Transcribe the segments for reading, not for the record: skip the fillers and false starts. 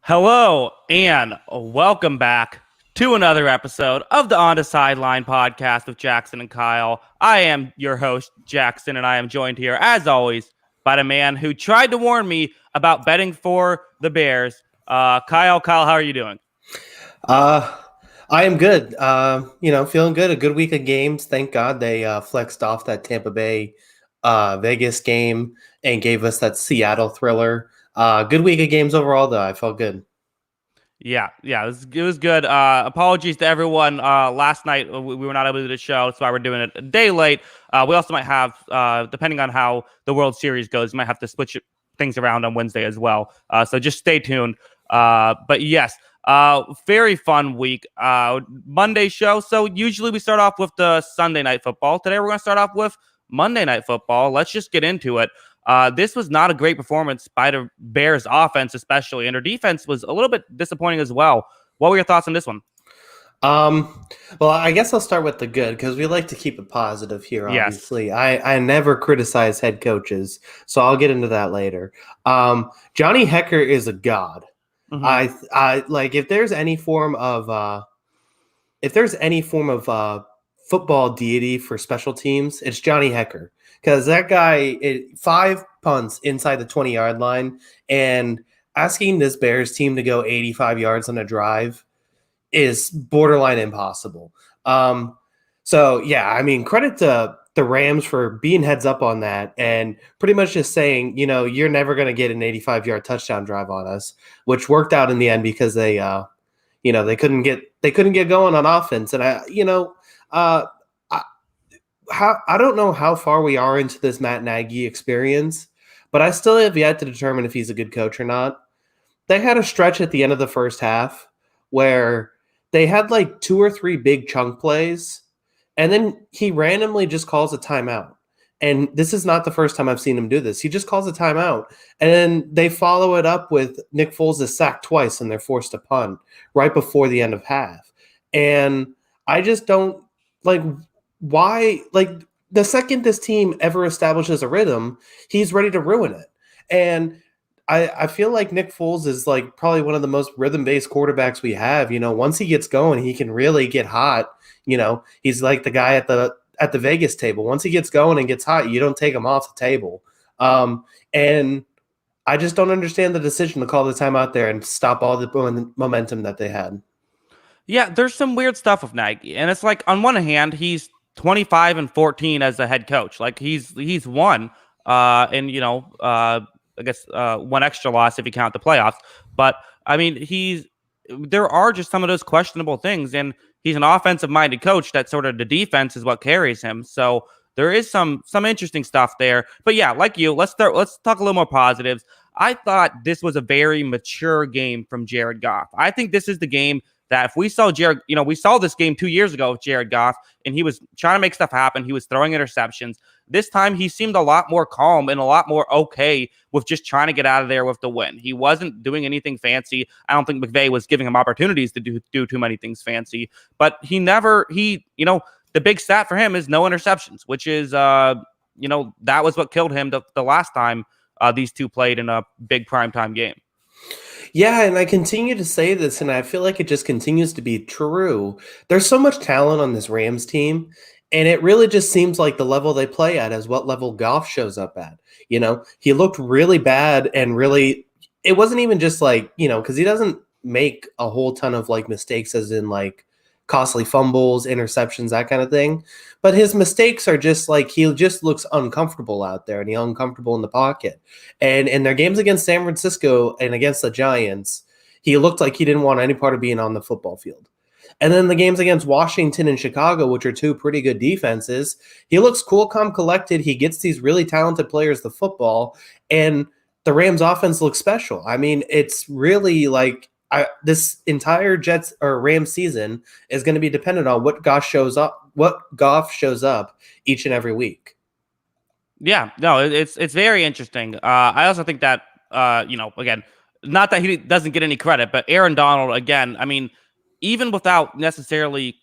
Hello and welcome back to another episode of the On the Sideline podcast with Jackson and Kyle. I am your host, Jackson, and I am joined here, as always, by the man who tried to warn me about betting for the Bears. Kyle, how are you doing? I am good. Feeling good. A good week of games. Thank God they flexed off that Tampa Bay Vegas game and gave us that Seattle thriller. Good week of games overall, though. I felt good. Yeah, it was good. Apologies to everyone. Last night we were not able to do the show, so we're doing it a day late. We also might have, depending on how the World Series goes, we might have to switch things around on Wednesday as well. So just stay tuned. But yes, very fun week. Monday show. So usually we start off with the Sunday night football. Today we're going to start off with Monday night football. Let's just get into it. This was not a great performance by the Bears offense, especially, and their defense was a little bit disappointing as well. What were your thoughts on this one? Well, I guess I'll start with the good because we like to keep it positive here, obviously. Yes. I never criticize head coaches, so I'll get into that later. Johnny Hekker is a god. Mm-hmm. I like if there's any form of football deity for special teams, it's Johnny Hekker. Because that guy, 5 punts inside the 20-yard line, and asking this Bears team to go 85 yards on a drive is borderline impossible. Credit to the Rams for being heads up on that and pretty much just saying, you're never going to get an 85-yard touchdown drive on us, which worked out in the end because they couldn't get going on offense. And I don't know how far we are into this Matt Nagy experience, but I still have yet to determine if he's a good coach or not. They had a stretch at the end of the first half where they had like 2 or 3 big chunk plays, and then he randomly just calls a timeout. And this is not the first time I've seen him do this. He just calls a timeout, and then they follow it up with Nick Foles is sacked twice, and they're forced to punt right before the end of half. And I just don't like – why, like, the second this team ever establishes a rhythm, he's ready to ruin it. And I feel like Nick Foles is like probably one of the most rhythm-based quarterbacks we have. Once he gets going, he can really get hot. He's like the guy at the Vegas table. Once he gets going and gets hot, you don't take him off the table. And I just don't understand the decision to call the time out there and stop all the momentum that they had. Yeah, there's some weird stuff with Nagy, and it's like on one hand, he's 25-14 as a head coach. Like he's won, I guess one extra loss if you count the playoffs. But I mean, there are just some of those questionable things, and he's an offensive-minded coach. That sort of the defense is what carries him. So there is some interesting stuff there. But yeah, like you, let's talk a little more positives. I thought this was a very mature game from Jared Goff. I think this is the game that if we saw Jared, we saw this game 2 years ago with Jared Goff, and he was trying to make stuff happen. He was throwing interceptions. This time, he seemed a lot more calm and a lot more okay with just trying to get out of there with the win. He wasn't doing anything fancy. I don't think McVay was giving him opportunities to do too many things fancy. But the big stat for him is no interceptions, which is, that was what killed him the last time these two played in a big primetime game. Yeah, and I continue to say this, and I feel like it just continues to be true. There's so much talent on this Rams team, and it really just seems like the level they play at is what level Goff shows up at. He looked really bad, and really, it wasn't even just like, because he doesn't make a whole ton of like mistakes as in like costly fumbles, interceptions, that kind of thing. But his mistakes are just like he just looks uncomfortable out there and he's uncomfortable in the pocket. And in their games against San Francisco and against the Giants, he looked like he didn't want any part of being on the football field. And then the games against Washington and Chicago, which are 2 pretty good defenses, he looks cool, calm, collected. He gets these really talented players the football, and the Rams offense looks special. I mean, it's really like this entire Jets or Rams season is going to be dependent on what Goff shows up each and every week. Yeah, no, it's very interesting. I also think that again, not that he doesn't get any credit, but Aaron Donald, again, I mean, even without necessarily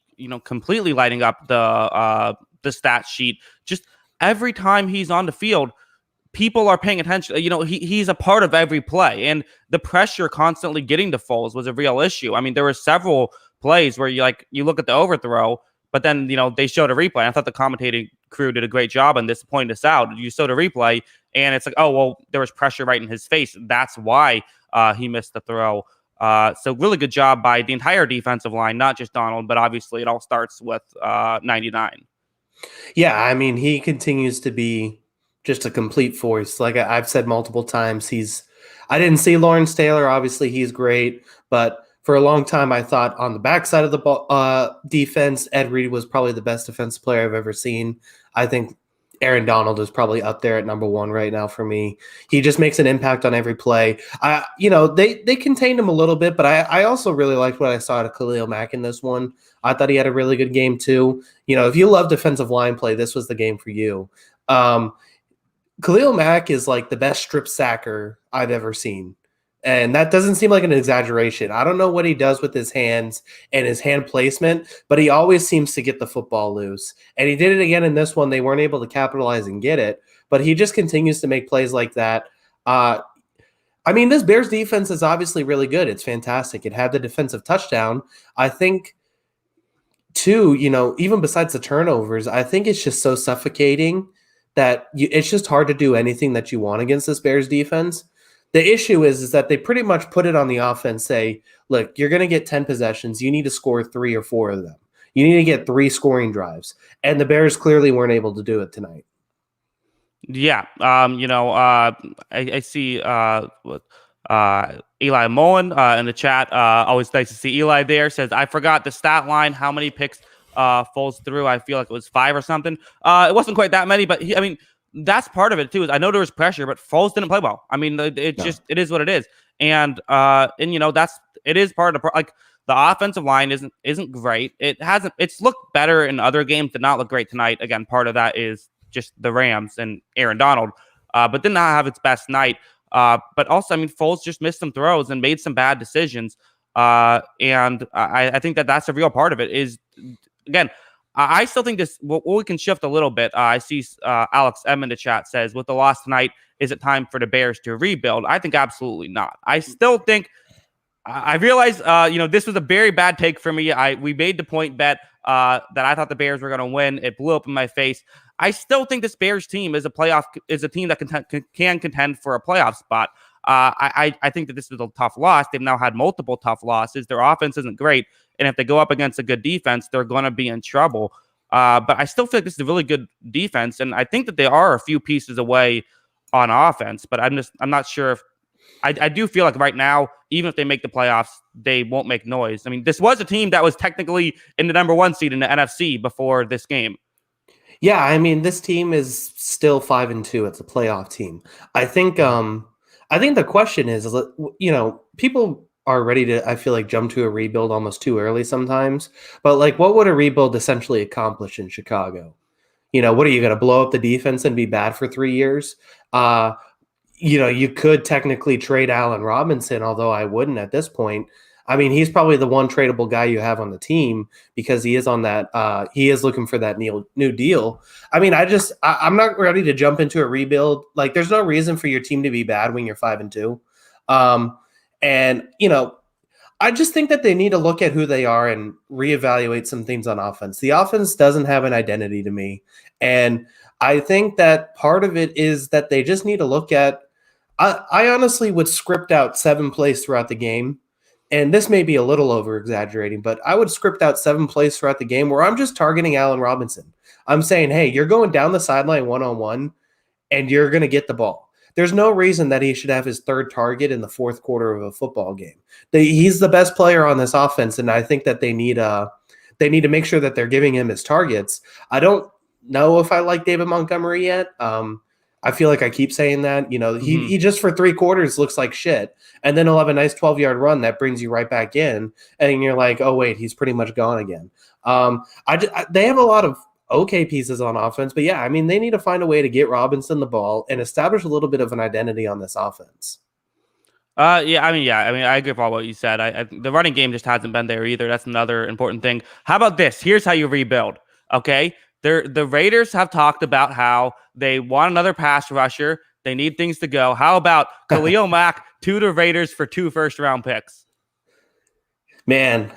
completely lighting up the stat sheet, just every time he's on the field, people are paying attention. He's a part of every play, and the pressure constantly getting to Foles was a real issue. I mean, there were several plays where you look at the overthrow, but then they showed a replay. I thought the commentating crew did a great job on this, pointing this out. You showed a replay, and it's like, oh well, there was pressure right in his face. That's why he missed the throw. So really good job by the entire defensive line, not just Donald, but obviously it all starts with 99. Yeah, I mean, he continues to be just a complete force. Like I've said multiple times, I didn't see Lawrence Taylor. Obviously, he's great, but for a long time, I thought on the backside of the defense, Ed Reed was probably the best defensive player I've ever seen. I think Aaron Donald is probably up there at number one right now for me. He just makes an impact on every play. They contained him a little bit, but I also really liked what I saw out of Khalil Mack in this one. I thought he had a really good game too. If you love defensive line play, this was the game for you. Khalil Mack is like the best strip sacker I've ever seen. And that doesn't seem like an exaggeration. I don't know what he does with his hands and his hand placement, but he always seems to get the football loose. And he did it again in this one. They weren't able to capitalize and get it, but he just continues to make plays like that. This Bears defense is obviously really good. It's fantastic. It had the defensive touchdown. I think, too, even besides the turnovers, I think it's just so suffocating that it's just hard to do anything that you want against this Bears defense. The issue is that they pretty much put it on the offense, say, look, you're going to get 10 possessions. You need to score 3 or 4 of them. You need to get 3 scoring drives. And the Bears clearly weren't able to do it tonight. Yeah. I see Eli Mullen in the chat. Always nice to see Eli there. Says, I forgot the stat line. How many picks Foles through? I feel like it was 5 or something. It wasn't quite that many, but that's part of it too. Is I know there was pressure, but Foles didn't play well. It is what it is, and it is part of the offensive line isn't great. It's looked better in other games, did not look great tonight. Again, part of that is just the Rams and Aaron Donald, but did not have its best night. But also, Foles just missed some throws and made some bad decisions, and I think that's a real part of it. Is again. I still think we can shift a little bit. I see Alex M in the chat says, with the loss tonight, is it time for the Bears to rebuild? I think absolutely not. I still think I realize, this was a very bad take for me. We made the point bet that I thought the Bears were going to win. It blew up in my face. I still think this Bears team is a team that can contend for a playoff spot. I think that this is a tough loss. They've now had multiple tough losses. Their offense isn't great. And if they go up against a good defense, they're going to be in trouble. But I still feel like this is a really good defense. And I think that they are a few pieces away on offense. But I'm not sure if I do feel like right now, even if they make the playoffs, they won't make noise. This was a team that was technically in the number 1 seed in the NFC before this game. Yeah, this team is still 5-2. It's a playoff team. I think the question is, people are ready to, I feel like, jump to a rebuild almost too early sometimes. But what would a rebuild essentially accomplish in Chicago? What are you going to blow up the defense and be bad for 3 years? You could technically trade Allen Robinson, although I wouldn't at this point. He's probably the one tradable guy you have on the team because he is on that. He is looking for that new deal. I'm not ready to jump into a rebuild. There's no reason for your team to be bad when you're 5-2. I just think that they need to look at who they are and reevaluate some things on offense. The offense doesn't have an identity to me. And I think that part of it is that they just need to look at, I honestly would script out 7 plays throughout the game. And this may be a little over exaggerating, but I would script out 7 plays throughout the game where I'm just targeting Allen Robinson. I'm saying, hey, you're going down the sideline 1-on-1 and you're going to get the ball. There's no reason that he should have his 3rd target in the 4th quarter of a football game. He's the best player on this offense, and I think that they need to make sure that they're giving him his targets. I don't know if I like David Montgomery yet. I feel like I keep saying that. He just for 3 quarters looks like shit, and then he'll have a nice 12-yard run that brings you right back in, and you're like, oh wait, he's pretty much gone again. They have a lot of okay pieces on offense, but yeah, they need to find a way to get Robinson the ball and establish a little bit of an identity on this offense. I agree with all what you said. The running game just hasn't been there either. That's another important thing. How about this? Here's how you rebuild. Okay, the Raiders have talked about how they want another pass rusher. They need things to go. How about Khalil Mack to the Raiders for 2 first-round picks? Man,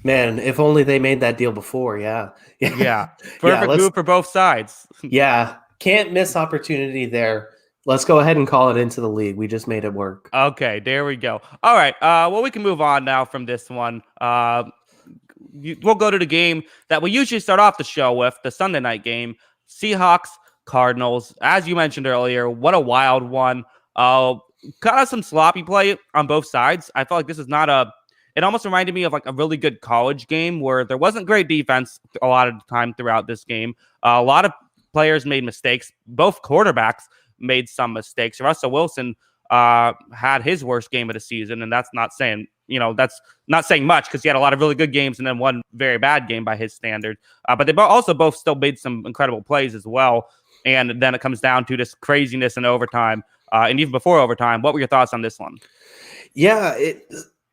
if only they made that deal before. Yeah. Yeah. Perfect move for both sides. Yeah. Can't miss opportunity there. Let's go ahead and call it into the league. We just made it work. Okay, there we go. All right. Well, we can move on now from this one. We'll go to the game that we usually start off the show with, the Sunday night game, Seahawks, Cardinals. As you mentioned earlier, what a wild one. Kind of some sloppy play on both sides. I felt like this is not it almost reminded me of like a really good college game where there wasn't great defense a lot of the time throughout this game. A lot of players made mistakes. Both quarterbacks made some mistakes. Russell Wilson had his worst game of the season, and that's not saying much because he had a lot of really good games and then one very bad game by his standard. But they both still made some incredible plays as well. And then it comes down to this craziness in overtime. And even before overtime, what were your thoughts on this one? Yeah,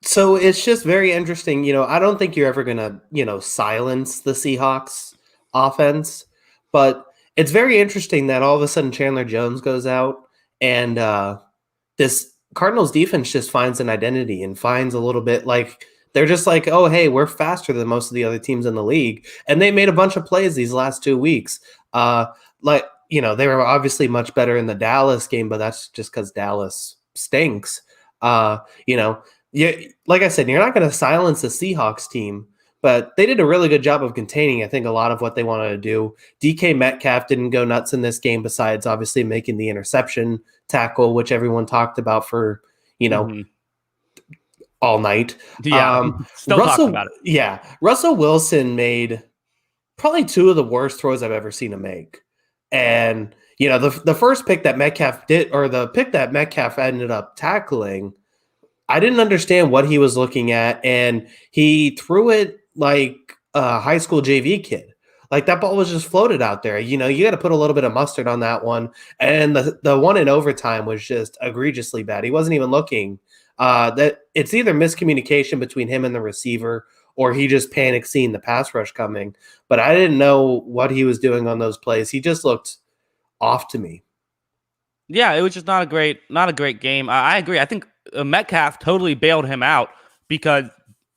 so it's just very interesting. I don't think you're ever going to, silence the Seahawks offense, but it's very interesting that all of a sudden Chandler Jones goes out and this Cardinals defense just finds an identity and finds a little bit like they're just like, oh, hey, we're faster than most of the other teams in the league. And they made a bunch of plays these last 2 weeks. They were obviously much better in the Dallas game, but that's just because Dallas stinks. Like I said, you're not going to silence the Seahawks team, but they did a really good job of containing, I think, a lot of what they wanted to do. DK Metcalf didn't go nuts in this game besides obviously making the interception tackle, which everyone talked about for, all night. Yeah, still talking about it. Yeah, Russell Wilson made probably 2 of the worst throws I've ever seen him make. And, the first pick that Metcalf did, or the pick that Metcalf ended up tackling, I didn't understand what he was looking at, and he threw it like a high school JV kid. Like that ball was just floated out there. You got to put a little bit of mustard on that one. And the one in overtime was just egregiously bad. He wasn't even looking. That it's either miscommunication between him and the receiver, or he just panicked seeing the pass rush coming. But I didn't know what he was doing on those plays. He just looked off to me. Yeah, it was just not a great game. I agree. I think Metcalf totally bailed him out because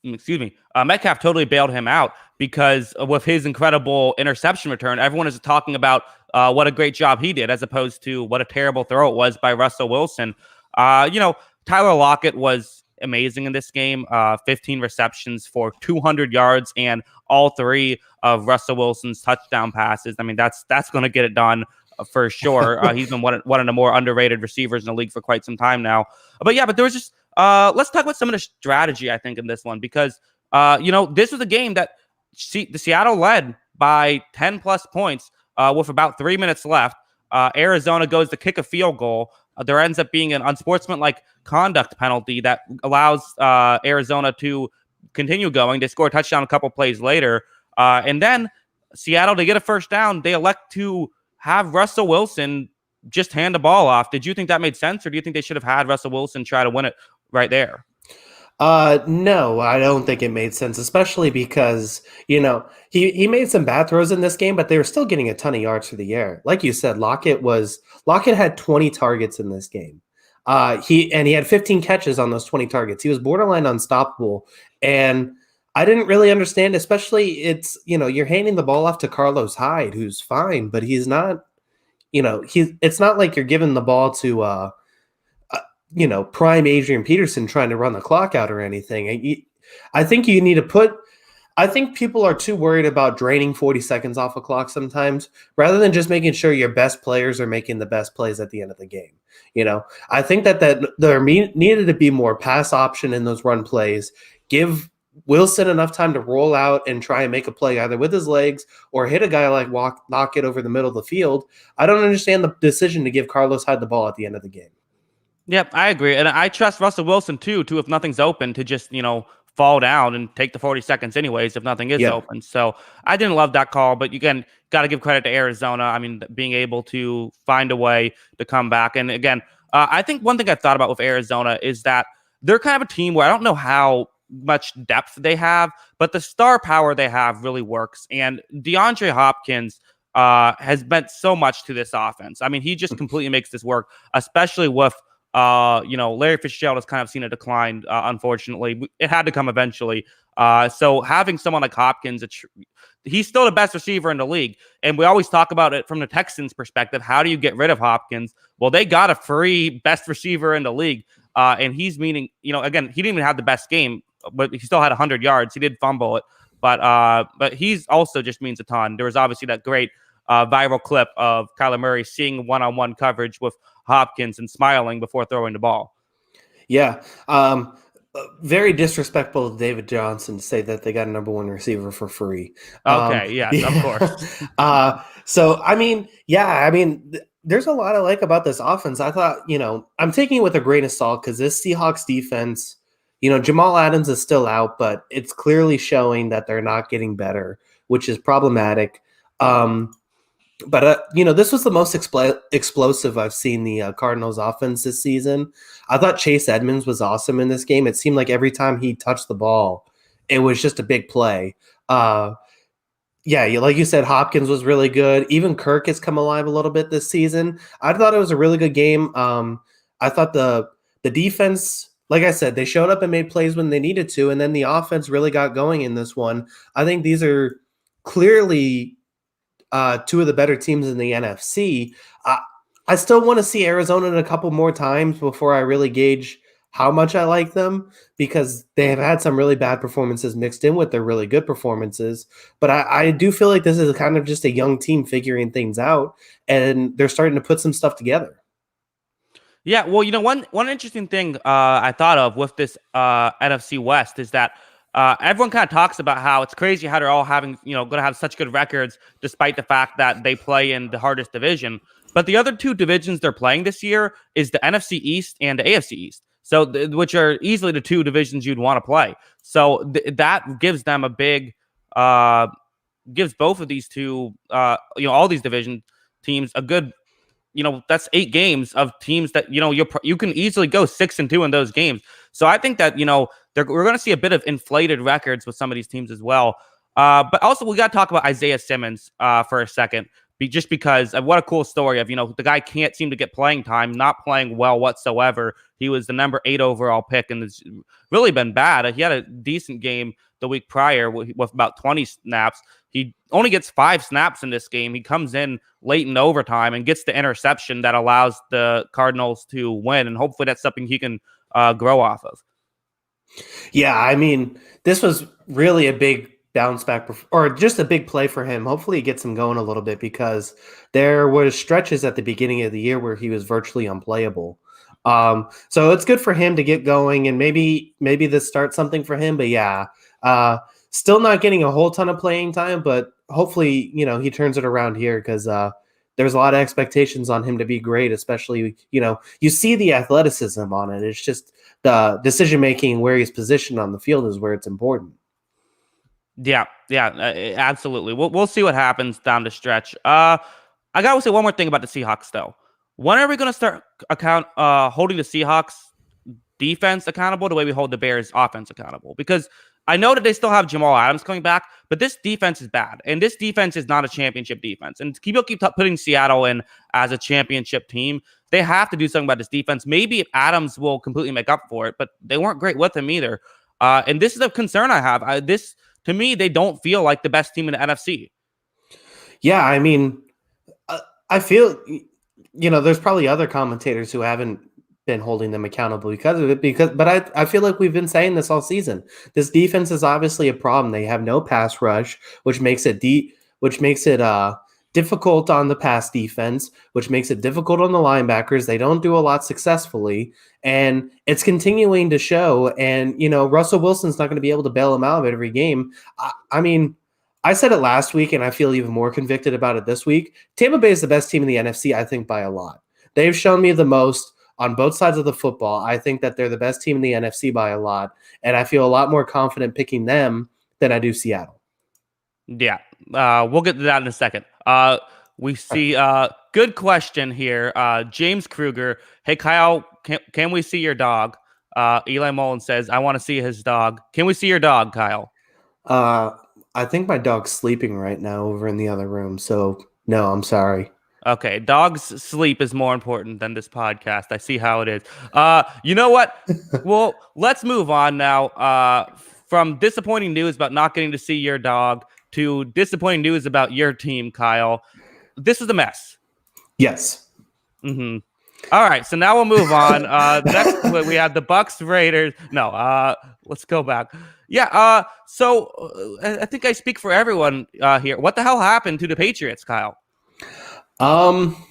Metcalf totally bailed him out because with his incredible interception return, everyone is talking about what a great job he did as opposed to what a terrible throw it was by Russell Wilson. Tyler Lockett was amazing in this game. 15 receptions for 200 yards and all 3 of Russell Wilson's touchdown passes. I mean, that's going to get it done for sure. He's been one of the more underrated receivers in the league for quite some time now. But there was just let's talk about some of the strategy, I think, in this one, because this was a game that the Seattle led by 10 plus points with about 3 minutes left. Arizona goes to kick a field goal. There ends up being an unsportsmanlike conduct penalty that allows Arizona to continue going. They score a touchdown a couple plays later. And then Seattle, to get a first down, they elect to have Russell Wilson just hand the ball off. Did you think that made sense, or do you think they should have had Russell Wilson try to win it right there? No, I don't think it made sense, especially because, he made some bad throws in this game, but they were still getting a ton of yards through the air. Like you said, Lockett had 20 targets in this game. He had 15 catches on those 20 targets. He was borderline unstoppable. And I didn't really understand, especially you're handing the ball off to Carlos Hyde, who's fine, but he's not, it's not like you're giving the ball to, prime Adrian Peterson trying to run the clock out or anything. I think you need to I think people are too worried about draining 40 seconds off a clock sometimes, rather than just making sure your best players are making the best plays at the end of the game. I think that there needed to be more pass option in those run plays. Give Wilson enough time to roll out and try and make a play either with his legs or hit a guy like knock it over the middle of the field. I don't understand the decision to give Carlos Hyde the ball at the end of the game. Yep, I agree. And I trust Russell Wilson too, if nothing's open, to just, fall down and take the 40 seconds anyways if nothing is open. So I didn't love that call, but again, got to give credit to Arizona. I mean, being able to find a way to come back. And again, I think one thing I thought about with Arizona is that they're kind of a team where I don't know how much depth they have, but the star power they have really works. And DeAndre Hopkins, has meant so much to this offense. I mean, he just completely makes this work, especially with Larry Fitzgerald has kind of seen a decline. Unfortunately, it had to come eventually. So having someone like Hopkins, he's still the best receiver in the league. And we always talk about it from the Texans' perspective. How do you get rid of Hopkins? Well, they got a free best receiver in the league. And he's meaning, again, he didn't even have the best game, but he still had 100 yards. He did fumble it. But he's also just means a ton. There was obviously that great viral clip of Kyler Murray seeing one-on-one coverage with Hopkins and smiling before throwing the ball. Yeah. Very disrespectful to David Johnson to say that they got a number one receiver for free. Okay, yes, yeah. Of course. So, there's a lot I like about this offense. I thought, I'm taking it with a grain of salt because this Seahawks defense, Jamal Adams is still out, but it's clearly showing that they're not getting better, which is problematic. But this was the most explosive I've seen the Cardinals offense this season. I thought Chase Edmonds was awesome in this game. It seemed like every time he touched the ball, it was just a big play. Like you said, Hopkins was really good. Even Kirk has come alive a little bit this season. I thought it was a really good game. I thought the defense, like I said, they showed up and made plays when they needed to, and then the offense really got going in this one. I think these are clearly two of the better teams in the NFC. I still want to see Arizona a couple more times before I really gauge how much I like them, because they have had some really bad performances mixed in with their really good performances. But I do feel like this is kind of just a young team figuring things out, and they're starting to put some stuff together. Yeah, well, one interesting thing I thought of with this NFC West is that everyone kind of talks about how it's crazy how they're all having, going to have such good records despite the fact that they play in the hardest division. But the other two divisions they're playing this year is the NFC East and the AFC East, so which are easily the two divisions you'd want to play. So that gives them a big, gives both of these two, all these division teams a good. That's 8 games of teams that, you can easily go 6-2 in those games. So I think that, we're going to see a bit of inflated records with some of these teams as well. But also we got to talk about Isaiah Simmons for a second, just because of what a cool story of, the guy can't seem to get playing time, not playing well whatsoever. He was the number 8 overall pick and it's really been bad. He had a decent game the week prior with about 20 snaps. He only gets 5 snaps in this game. He comes in late in overtime and gets the interception that allows the Cardinals to win. And hopefully that's something he can grow off of. Yeah, this was really a big bounce back or just a big play for him. Hopefully it gets him going a little bit, because there were stretches at the beginning of the year where he was virtually unplayable. So it's good for him to get going, and maybe this starts something for him. But yeah, still not getting a whole ton of playing time, but hopefully, he turns it around here, because there's a lot of expectations on him to be great, especially, you see the athleticism on it. It's just the decision-making where he's positioned on the field is where it's important. Yeah, absolutely. We'll see what happens down the stretch. I got to say one more thing about the Seahawks, though. When are we going to start holding the Seahawks defense accountable the way we hold the Bears offense accountable? Because I know that they still have Jamal Adams coming back, but this defense is bad. And this defense is not a championship defense. And people keep putting Seattle in as a championship team. They have to do something about this defense. Maybe Adams will completely make up for it, but they weren't great with him either. And this is a concern I have. To me, they don't feel like the best team in the NFC. Yeah, I feel, there's probably other commentators who haven't been holding them accountable because of it. But I feel like we've been saying this all season. This defense is obviously a problem. They have no pass rush, which makes it difficult on the pass defense, which makes it difficult on the linebackers. They don't do a lot successfully, and it's continuing to show. And Russell Wilson's not going to be able to bail him out of every game. I said it last week, and I feel even more convicted about it this week. Tampa Bay is the best team in the NFC, I think, by a lot. They've shown me the most on both sides of the football. I think that they're the best team in the NFC by a lot, and I feel a lot more confident picking them than I do Seattle. Yeah, we'll get to that in a second. We see good question here. James Kruger. Hey, Kyle, can we see your dog? Eli Mullen says, I want to see his dog. Can we see your dog, Kyle? I think my dog's sleeping right now over in the other room, so No, I'm sorry. Okay, dogs' sleep is more important than this podcast. I see how it is. You know what? Well, let's move on now. From disappointing news about not getting to see your dog to disappointing news about your team, Kyle. This is a mess. Yes. Mm-hmm. All right, so now we'll move on. Next, we have the Bucks Raiders. No, let's go back. Yeah, I think I speak for everyone here. What the hell happened to the Patriots, Kyle? Um,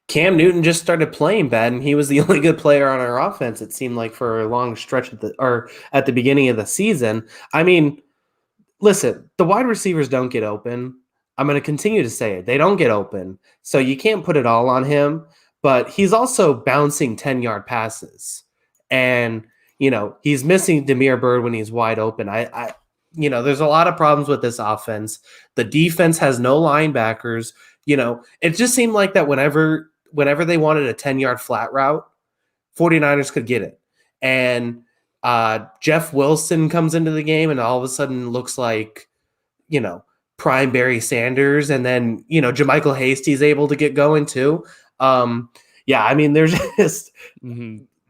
Cam Newton just started playing bad, and he was the only good player on our offense. It seemed like for a long stretch at the beginning of the season. I mean, listen, the wide receivers don't get open. I'm going to continue to say it. They don't get open, so you can't put it all on him. But he's also bouncing 10-yard passes, and he's missing Damiere Byrd when he's wide open. There's a lot of problems with this offense. The defense has no linebackers. It just seemed like that whenever they wanted a 10-yard flat route, 49ers could get it. And Jeff Wilson comes into the game and all of a sudden looks like, prime Barry Sanders. And then, JaMychal Hasty's able to get going too. There's just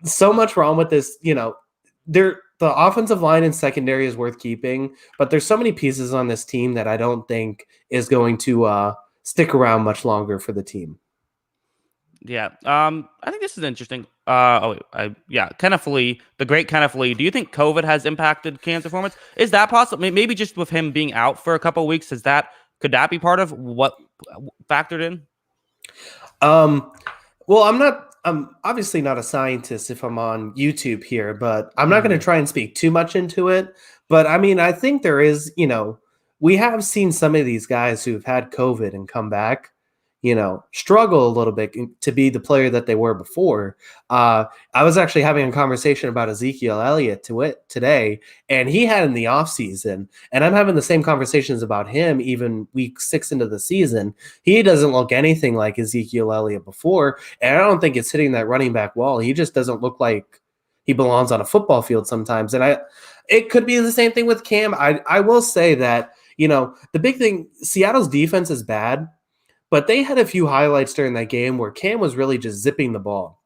so much wrong with this. The offensive line and secondary is worth keeping, but there's so many pieces on this team that I don't think is going to stick around much longer for the team. Yeah. I think this is interesting. Kenneth Lee, the great Kenneth Lee. Do you think COVID has impacted Cam's performance? Is that possible? Maybe just with him being out for a couple of weeks, could that be part of what factored in? Well, I'm obviously not a scientist if I'm on YouTube here, but I'm not going to try and speak too much into it. But I mean, I think there is, we have seen some of these guys who've had COVID and come back, struggle a little bit to be the player that they were before. I was actually having a conversation about Ezekiel Elliott today, and he had in the offseason, and I'm having the same conversations about him even week 6 into the season. He doesn't look anything like Ezekiel Elliott before, and I don't think it's hitting that running back wall. He just doesn't look like he belongs on a football field sometimes. And it could be the same thing with Cam. I will say that, the big thing, Seattle's defense is bad, but they had a few highlights during that game where Cam was really just zipping the ball.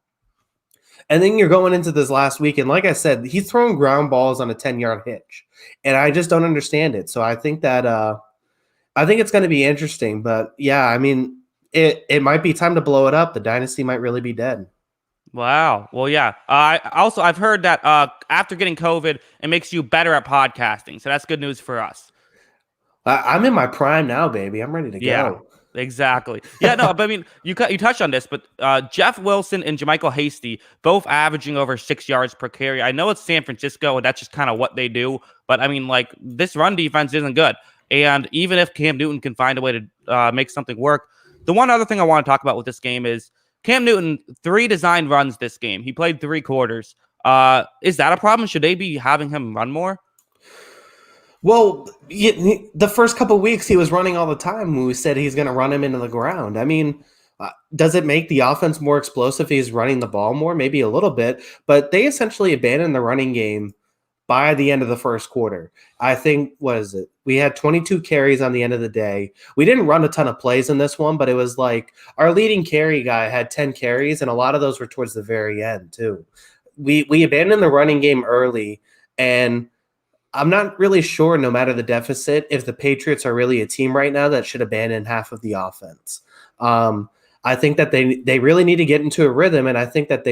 And then you're going into this last week, and like I said, he's throwing ground balls on a 10-yard hitch. And I just don't understand it. So I think that I think it's going to be interesting. But yeah, I mean, it might be time to blow it up. The dynasty might really be dead. Wow. Well, yeah. I've heard that after getting COVID, it makes you better at podcasting. So that's good news for us. I'm in my prime now, baby. I'm ready to go. Exactly. Yeah, no, but I mean, you touched on this, but Jeff Wilson and JaMychal Hasty both averaging over 6 yards per carry. I know it's San Francisco, and that's just kind of what they do. But I mean, like, this run defense isn't good. And even if Cam Newton can find a way to make something work, the one other thing I want to talk about with this game is Cam Newton, 3 designed runs this game. He played 3 quarters. Is that a problem? Should they be having him run more? Well, the first couple of weeks he was running all the time when we said he's going to run him into the ground. I mean, does it make the offense more explosive if he's running the ball more? Maybe a little bit, but they essentially abandoned the running game by the end of the first quarter. I think, we had 22 carries on the end of the day. We didn't run a ton of plays in this one, but it was like our leading carry guy had 10 carries, and a lot of those were towards the very end too. We abandoned the running game early, and I'm not really sure, no matter the deficit, if the Patriots are really a team right now that should abandon half of the offense. I think that they really need to get into a rhythm, and I think that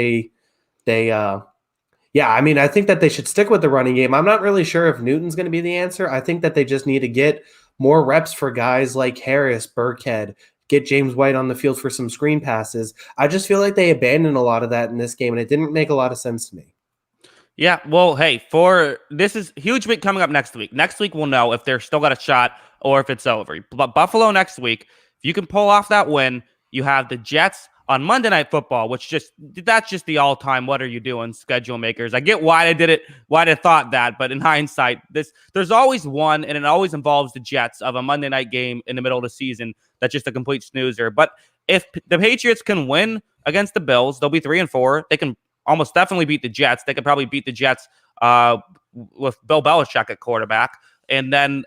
I think that they should stick with the running game. I'm not really sure if Newton's going to be the answer. I think that they just need to get more reps for guys like Harris, Burkhead, get James White on the field for some screen passes. I just feel like they abandoned a lot of that in this game, and it didn't make a lot of sense to me. Yeah, well, hey, this is huge week coming up next week. Next week we'll know if they're still got a shot or if it's over. But Buffalo next week, if you can pull off that win, you have the Jets on Monday Night Football, that's just the all-time what are you doing schedule makers. I get why they did it, why they thought that, but in hindsight, there's always one, and it always involves the Jets of a Monday night game in the middle of the season that's just a complete snoozer. But if the Patriots can win against the Bills, they'll be 3-4. They can almost definitely beat the Jets. They could probably beat the Jets with Bill Belichick at quarterback. and then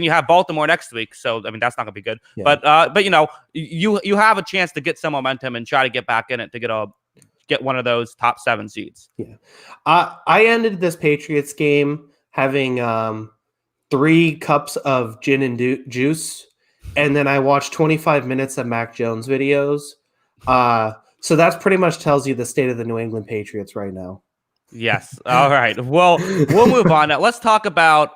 you have Baltimore next week. So I mean that's not gonna be good. Yeah. But you have a chance to get some momentum and try to get back in it to get one of those top 7 seeds. Yeah. I ended this Patriots game having 3 cups of gin and juice, and then I watched 25 minutes of Mac Jones videos. So that's pretty much tells you the state of the New England Patriots right now. Yes. All right. Well, we'll move on now. Let's talk about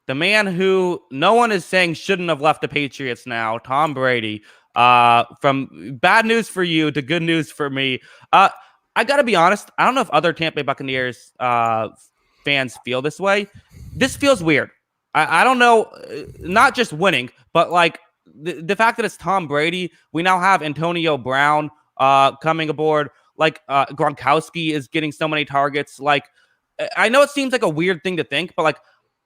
the man who no one is saying shouldn't have left the Patriots now, Tom Brady. From bad news for you to good news for me. I got to be honest. I don't know if other Tampa Bay Buccaneers fans feel this way. This feels weird. I don't know, not just winning, but like the fact that it's Tom Brady. We now have Antonio Brown coming aboard. Like Gronkowski is getting so many targets. Like I know it seems like a weird thing to think, but like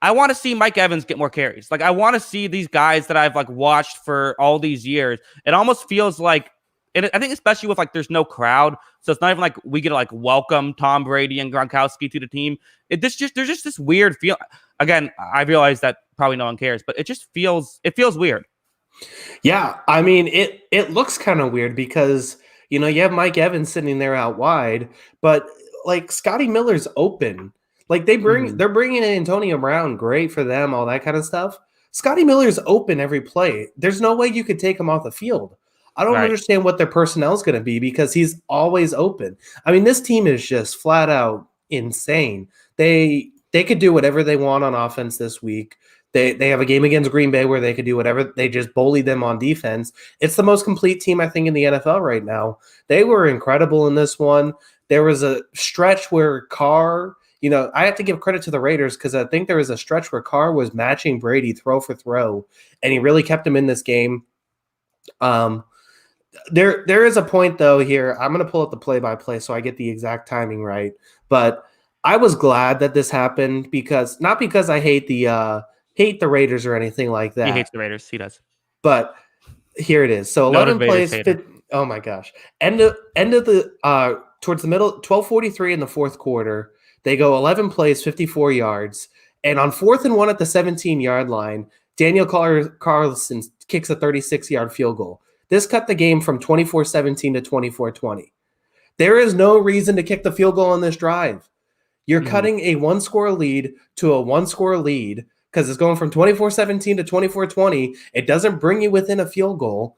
I want to see Mike Evans get more carries. Like I want to see these guys that I've like watched for all these years. It almost feels like, and I think especially with like there's no crowd, so it's not even like we get to like welcome Tom Brady and Gronkowski to the team. There's just this weird feel. Again, I realize that probably no one cares, but it feels weird. Yeah, I mean it looks kind of weird because you have Mike Evans sitting there out wide, but like Scotty Miller's open. Like they're bringing in Antonio Brown, great for them, all that kind of stuff. Scotty Miller's open every play. There's no way you could take him off the field. I don't understand what their personnel is going to be because he's always open. I mean, this team is just flat out insane. They could do whatever they want on offense this week. They have a game against Green Bay where they could do whatever. They just bully them on defense. It's the most complete team, I think, in the NFL right now. They were incredible in this one. There was a stretch where Carr, I have to give credit to the Raiders because I think there was a stretch where Carr was matching Brady throw for throw, and he really kept him in this game. There is a point, though, here. I'm going to pull up the play-by-play so I get the exact timing right. But I was glad that this happened not because I hate the Raiders or anything like that. He hates the Raiders. He does. But here it is. So 11 plays. Oh my gosh. End of the towards the middle, 12:43 in the fourth quarter. They go 11 plays, 54 yards, and on 4th and 1 at the 17-yard line, Daniel Carlson kicks a 36-yard field goal. This cut the game from 24-17 to 24-20. There is no reason to kick the field goal on this drive. You're cutting a 1-score lead to a 1-score lead because it's going from 24-17 to 24-20. It doesn't bring you within a field goal.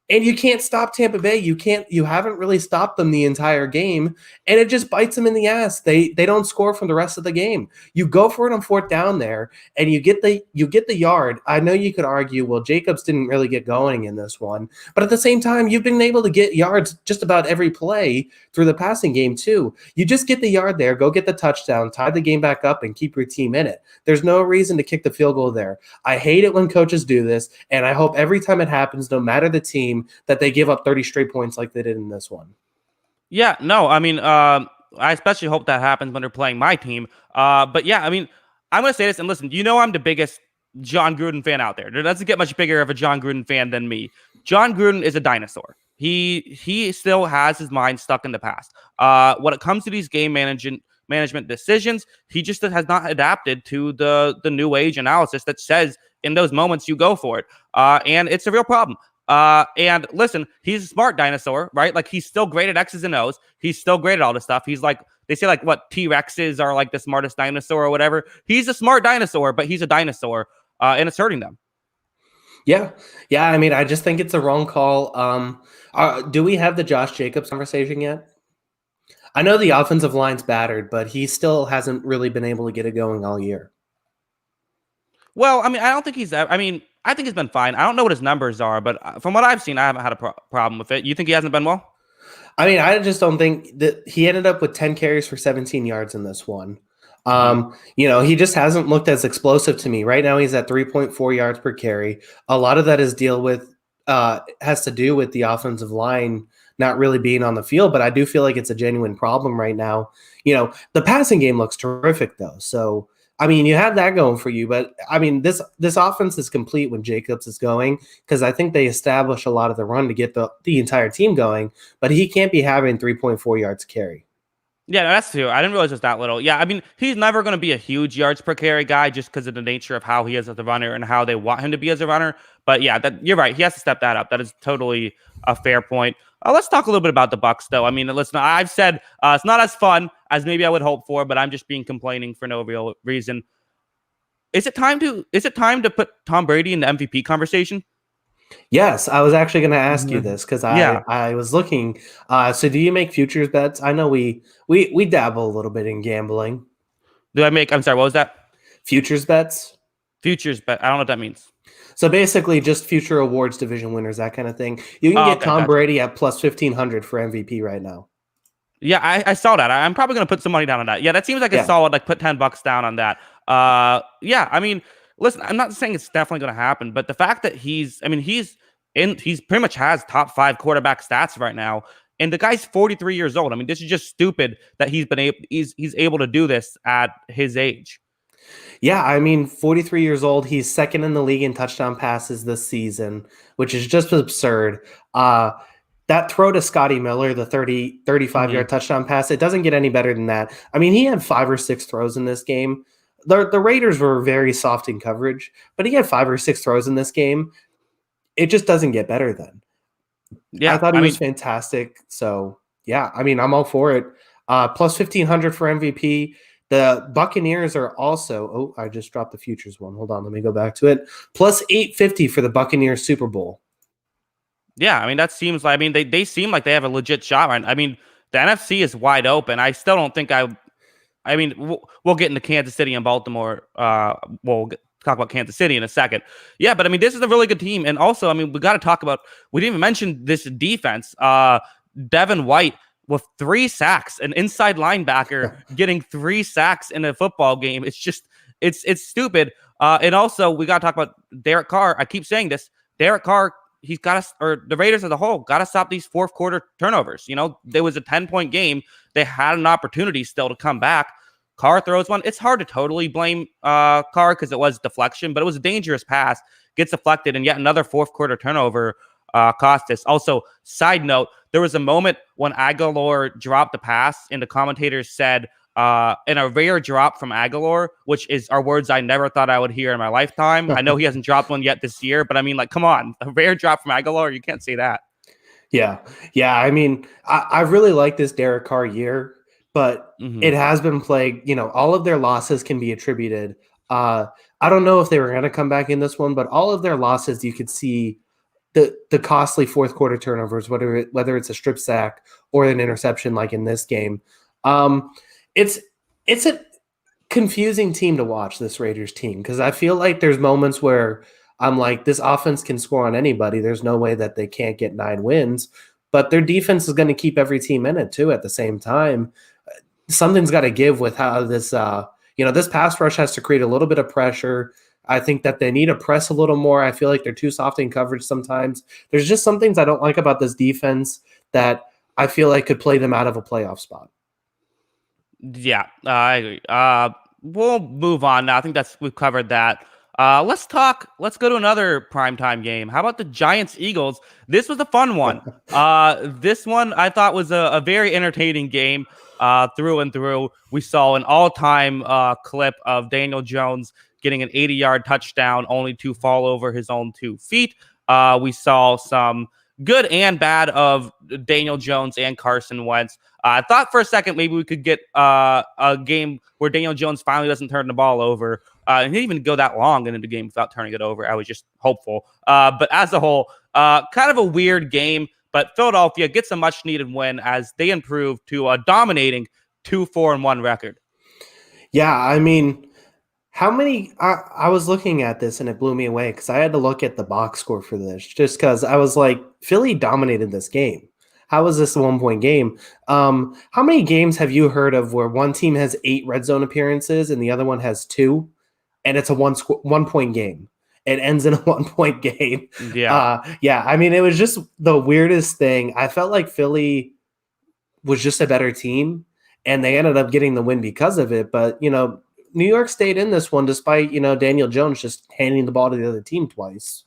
And you can't stop Tampa Bay. You haven't really stopped them the entire game, and it just bites them in the ass. They don't score from the rest of the game. You go for it on 4th down there, and you get the yard. I know you could argue, well, Jacobs didn't really get going in this one, but at the same time, you've been able to get yards just about every play through the passing game too. You just get the yard there, go get the touchdown, tie the game back up, and keep your team in it. There's no reason to kick the field goal there. I hate it when coaches do this, and I hope every time it happens, no matter the team, that they give up 30 straight points like they did in this one. Yeah, no, I mean, I especially hope that happens when they're playing my team. But yeah, I mean, I'm going to say this, and listen, I'm the biggest John Gruden fan out there. There doesn't get much bigger of a John Gruden fan than me. John Gruden is a dinosaur. He still has his mind stuck in the past. When it comes to these game management decisions, he just has not adapted to the new age analysis that says in those moments you go for it. And it's a real problem. And listen, he's a smart dinosaur, right? Like he's still great at X's and O's. He's still great at all this stuff. He's like, they say like what T-Rexes are like the smartest dinosaur or whatever. He's a smart dinosaur, but he's a dinosaur, and it's hurting them. Yeah. I mean, I just think it's a wrong call. Do we have the Josh Jacobs conversation yet? I know the offensive line's battered, but he still hasn't really been able to get it going all year. Well, I mean, I don't think I think he's been fine. I don't know what his numbers are, but from what I've seen, I haven't had a problem with it. You think he hasn't been well? I mean, I just don't think that he ended up with 10 carries for 17 yards in this one. He just hasn't looked as explosive to me. Right now, he's at 3.4 yards per carry. A lot of that has to do with the offensive line not really being on the field, but I do feel like it's a genuine problem right now. The passing game looks terrific, though. So, I mean, you have that going for you, but I mean, this offense is complete when Jacobs is going because I think they establish a lot of the run to get the entire team going, but he can't be having 3.4 yards carry. Yeah, no, that's true. I didn't realize it was that little. Yeah, I mean, he's never going to be a huge yards per carry guy just because of the nature of how he is as a runner and how they want him to be as a runner. But yeah, that you're right. He has to step that up. That is totally a fair point. Let's talk a little bit about the Bucks, though. I mean, listen, I've said it's not as fun as maybe I would hope for, but I'm just being complaining for no real reason. Is it time to put Tom Brady in the MVP conversation? Yes, I was actually going to ask you Mhm. this because I Yeah. I was looking. So do you make futures bets? I know we dabble a little bit in gambling. Do I make? I'm sorry. What was that? Futures bets. Futures bet. I don't know what that means. So basically, just future awards, division winners, that kind of thing. You can Oh, get okay, Tom gotcha. Brady at plus 1,500 for MVP right now. Yeah, I saw that. I'm probably gonna put some money down on that. Yeah, that seems like a Yeah, solid. Like put $10 down on that. Yeah. I mean, listen, I'm not saying it's definitely gonna happen, but the fact that he's pretty much has top five quarterback stats right now, and the guy's 43 years old. I mean, this is just stupid that he's able to do this at his age. yeah. I mean, 43 years old. He's second in the league in touchdown passes this season, which is just absurd. Uh, that throw to Scotty Miller, the 35 yard Hmm. touchdown pass, it doesn't get any better than that. I mean, he had 5 or 6 throws in this game. The Raiders were very soft in coverage, but he had 5 or 6 throws in this game. It just doesn't get better then. I Yeah, thought he I was mean, fantastic. So yeah, I mean, I'm all for it. Plus 1,500 for MVP. The Buccaneers are also. Oh, I just dropped the futures one. Hold on, let me go back to it. Plus 850 for the Buccaneers Super Bowl. yeah, I mean that seems like. I mean they seem like they have a legit shot right. I mean the NFC is wide open. I still don't think I. I mean, we'll get into Kansas City and Baltimore. Talk about Kansas City in a second. Yeah, but I mean, this is a really good team, and also, I mean, we got to talk about. We didn't even mention this defense. Devin White with 3 sacks, an inside linebacker getting 3 sacks in a football game. It's just, it's stupid. And also, we got to talk about Derek Carr. I keep saying this. Derek Carr. He's got to, or the Raiders as a whole, got to stop these fourth quarter turnovers. You know, there was a 10-point game. They had an opportunity still to come back. Carr throws one. It's hard to totally blame Carr because it was deflection, but it was a dangerous pass. Gets deflected, and yet another fourth quarter turnover cost us. Also, side note, there was a moment when Aguilar dropped the pass, and the commentators said, in a rare drop from Aguilar, which are words I never thought I would hear in my lifetime. I know he hasn't dropped one yet this year, but I mean, like, come on, a rare drop from Aguilar, you can't say that. Yeah, yeah. I mean, I really like this Derek Carr year, but Hmm. it has been plagued. All of their losses can be attributed. Uh, I don't know if they were going to come back in this one, but all of their losses, you could see the costly fourth quarter turnovers, whether it's a strip sack or an interception, like in this game. Um, it's it's a confusing team to watch, this Raiders team, because I feel like there's moments where I'm like, this offense can score on anybody. There's no way that they can't get 9 wins, but their defense is going to keep every team in it too. At the same time, something's got to give with how this pass rush has to create a little bit of pressure. I think that they need to press a little more. I feel like they're too soft in coverage sometimes. There's just some things I don't like about this defense that I feel like could play them out of a playoff spot. Yeah, I agree. We'll move on now. I think we've covered that. Let's go to another primetime game. How about the Giants Eagles? This was a fun one. This one I thought was a very entertaining game through and through. We saw an all-time clip of Daniel Jones getting an 80-yard touchdown only to fall over his own 2 feet. We saw some good and bad of Daniel Jones and Carson Wentz. I thought for a second maybe we could get a game where Daniel Jones finally doesn't turn the ball over. And he didn't even go that long into the game without turning it over. I was just hopeful. But as a whole, kind of a weird game. But Philadelphia gets a much needed win as they improve to a dominating 2-4-1 record. Yeah, I mean, how many? I was looking at this and it blew me away because I had to look at the box score for this just because I was like, Philly dominated this game. How was this a 1 point game? How many games have you heard of where one team has 8 red zone appearances and the other one has 2, and it's a 1 point game? It ends in a 1 point game. Yeah. Yeah, I mean, it was just the weirdest thing. I felt like Philly was just a better team, and they ended up getting the win because of it. But New York stayed in this one despite Daniel Jones just handing the ball to the other team twice.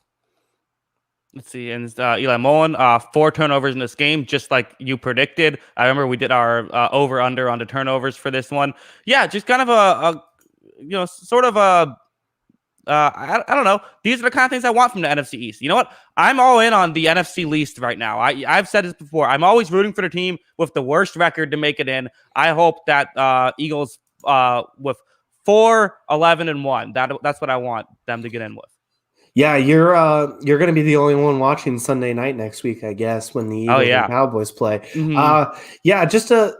Let's see, and Eli Mullen, 4 turnovers in this game, just like you predicted. I remember we did our over/under on the turnovers for this one. Yeah, just kind of a sort of a I don't know. These are the kind of things I want from the NFC East. You know what? I'm all in on the NFC least right now. I've said this before. I'm always rooting for the team with the worst record to make it in. I hope that Eagles with 4-11-1. That's what I want them to get in with. Yeah, you're going to be the only one watching Sunday night next week, I guess, when the Eagles and Cowboys play. Mm-hmm. Yeah, just an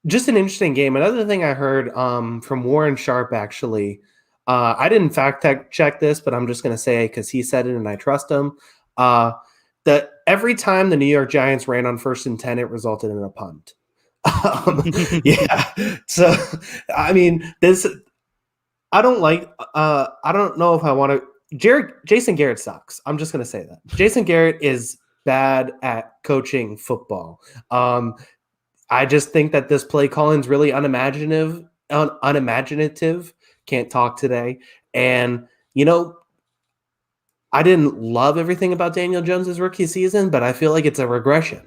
interesting game. Another thing I heard from Warren Sharp, actually, I didn't fact check this, but I'm just going to say it because he said it and I trust him. That every time the New York Giants ran on 1st and 10, it resulted in a punt. Yeah. So, I mean, I don't know if I want to. Jason Garrett sucks. I'm just going to say that. Jason Garrett is bad at coaching football. I just think that this play calling is really unimaginative. Can't talk today. And, I didn't love everything about Daniel Jones' rookie season, but I feel like it's a regression.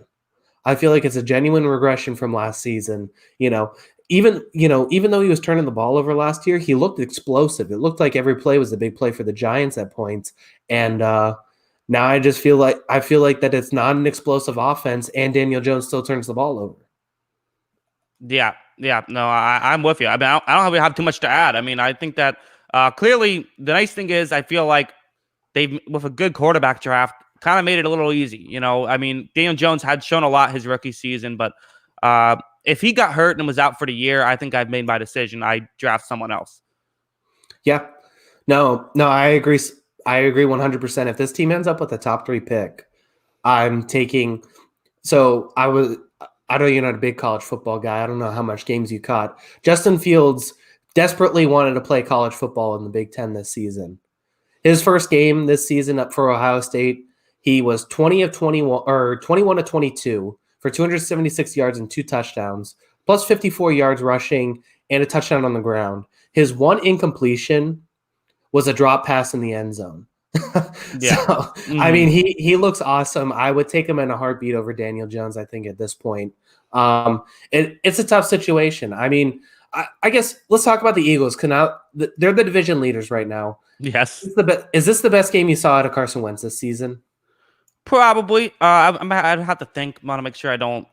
I feel like it's a genuine regression from last season. Even though he was turning the ball over last year, he looked explosive. It looked like every play was a big play for the Giants at points. And now I just feel like that it's not an explosive offense, and Daniel Jones still turns the ball over. Yeah. No, I'm with you. I mean, I don't really have too much to add. I mean, I think that clearly the nice thing is I feel like they've, with a good quarterback draft, kind of made it a little easy. I mean, Daniel Jones had shown a lot his rookie season, but if he got hurt and was out for the year, I think I've made my decision. I draft someone else. Yeah. No, I agree. I agree 100%. If this team ends up with a top 3 pick, I'm taking. So I know you're not a big college football guy. I don't know how much games you caught. Justin Fields desperately wanted to play college football in the Big Ten this season. His first game this season up for Ohio State, he was 20 of 21 or 21 of 22 for 276 yards and 2 touchdowns, plus 54 yards rushing and a touchdown on the ground. His one incompletion was a drop pass in the end zone. Yeah. So, I mean, he looks awesome. I would take him in a heartbeat over Daniel Jones, I think, at this point. It's a tough situation. I mean, I guess let's talk about the Eagles. They're the division leaders right now. Yes. Is this the best game you saw out of Carson Wentz this season? Probably. I'd have to think. I want to make sure I don't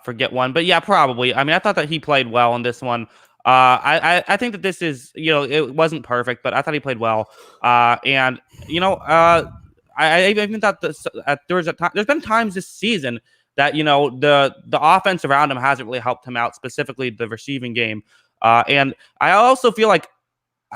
forget one. But yeah, probably. I mean, I thought that he played well in this one. I think that this is, it wasn't perfect, but I thought he played well. And I even thought there's been times this season that the offense around him hasn't really helped him out, specifically the receiving game. And I also feel like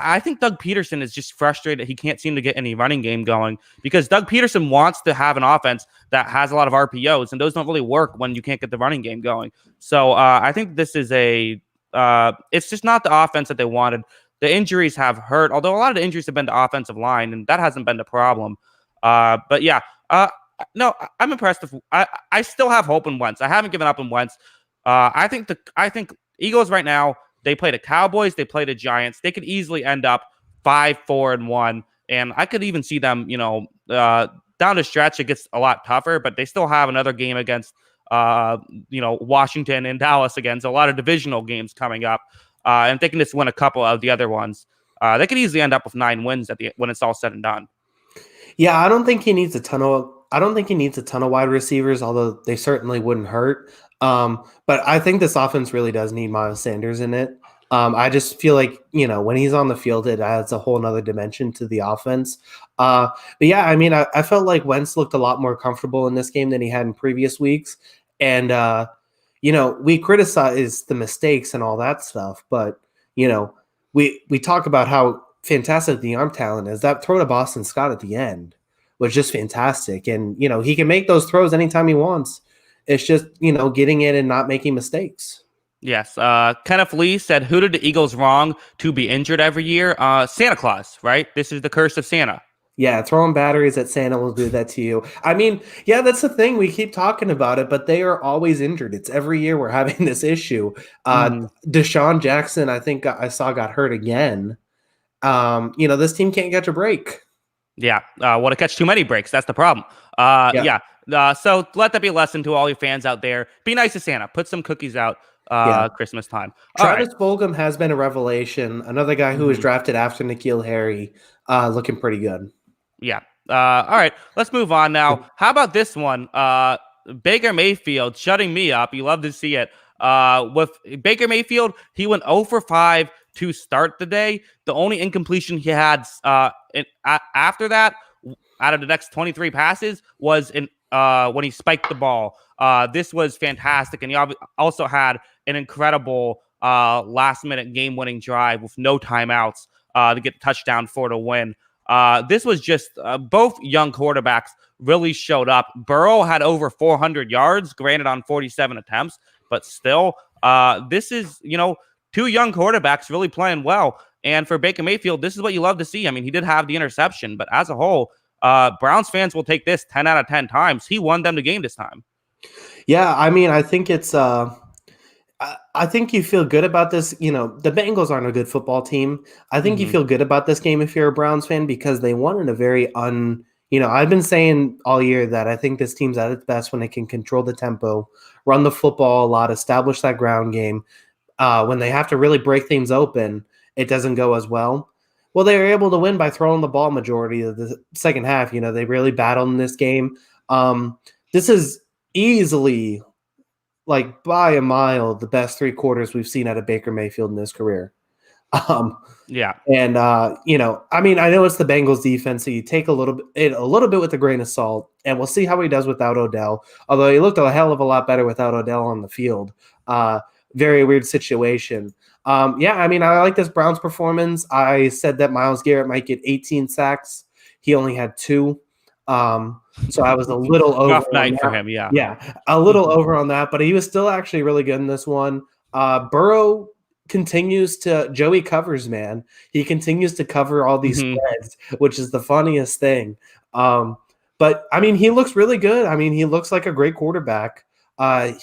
I think Doug Peterson is just frustrated he can't seem to get any running game going, because Doug Peterson wants to have an offense that has a lot of RPOs, and those don't really work when you can't get the running game going. So I think this is it's just not the offense that they wanted. The injuries have hurt, although a lot of the injuries have been to offensive line, and that hasn't been the problem. But yeah, no, I'm impressed. I still have hope in Wentz. I haven't given up on Wentz. I think Eagles right now, they play the Cowboys, they play the Giants. They could easily end up 5-4-1, and I could even see them, down the stretch. It gets a lot tougher, but they still have another game against, Washington and Dallas again. So a lot of divisional games coming up, and they can just win a couple of the other ones. They could easily end up with 9 wins when it's all said and done. Yeah, I don't think he needs a ton of wide receivers, although they certainly wouldn't hurt. But I think this offense really does need Miles Sanders in it. I just feel like, when he's on the field, it adds a whole nother dimension to the offense. But yeah, I mean, I felt like Wentz looked a lot more comfortable in this game than he had in previous weeks. And, we criticize the mistakes and all that stuff, but, we talk about how fantastic the arm talent is. That throw to Boston Scott at the end was just fantastic. And, he can make those throws anytime he wants. It's just, getting it and not making mistakes. Yes. Kenneth Lee said, who did the Eagles wrong to be injured every year? Santa Claus, right? This is the curse of Santa. Yeah, throwing batteries at Santa will do that to you. I mean, yeah, that's the thing. We keep talking about it, but they are always injured. It's every year we're having Deshaun Jackson, I think I saw got hurt again. This team can't catch a break. Yeah, want to catch too many breaks. That's the problem. Yeah. Yeah. So let that be a lesson to all your fans out there. Be nice to Santa. Put some cookies out Yeah. Christmas time. All right. Travis Fulgham has been a revelation. Another guy who was Mhm. drafted after N'Keal Harry, looking pretty good. Yeah. All right. Let's move on now. How about this one? Baker Mayfield shutting me up. You love to see it. With Baker Mayfield, he went 0 for 5 to start the day. The only incompletion he had after that, out of the next 23 passes, was in when he spiked the ball. This was fantastic, and he also had an incredible last-minute game-winning drive with no timeouts to get the touchdown for the win. This was just both young quarterbacks really showed up. Burrow had over 400 yards, granted on 47 attempts, but still, this is, two young quarterbacks really playing well. And for Baker Mayfield, this is what you love to see. I mean, he did have the interception, but as a whole, Browns fans will take this 10 out of 10 times. He won them the game this time. Yeah, I mean, I think it's I think you feel good about this. The Bengals aren't a good football team. I think you feel good about this game if you're a Browns fan because they won in a very I've been saying all year that I think this team's at its best when it can control the tempo, run the football a lot, establish that ground game. When they have to really break things open, it doesn't go as well. Well, they were able to win by throwing the ball majority of the second half. They really battled in this game. This is easily, like by a mile, the best 3 quarters we've seen out of Baker Mayfield in his career. Yeah. And I mean, I know it's the Bengals defense, so you take a little bit with a grain of salt, and we'll see how he does without Odell. Although he looked a hell of a lot better without Odell on the field. Very weird situation. Yeah, I mean, I like this Browns performance. I said that Myles Garrett might get 18 sacks. He only had 2. So I was a little over. Rough night for him, yeah. Yeah, a little over on that, but he was still actually really good in this one. Burrow continues to Joey covers, man. He continues to cover all these spreads, which is the funniest thing. But I mean, he looks really good. I mean, he looks like a great quarterback.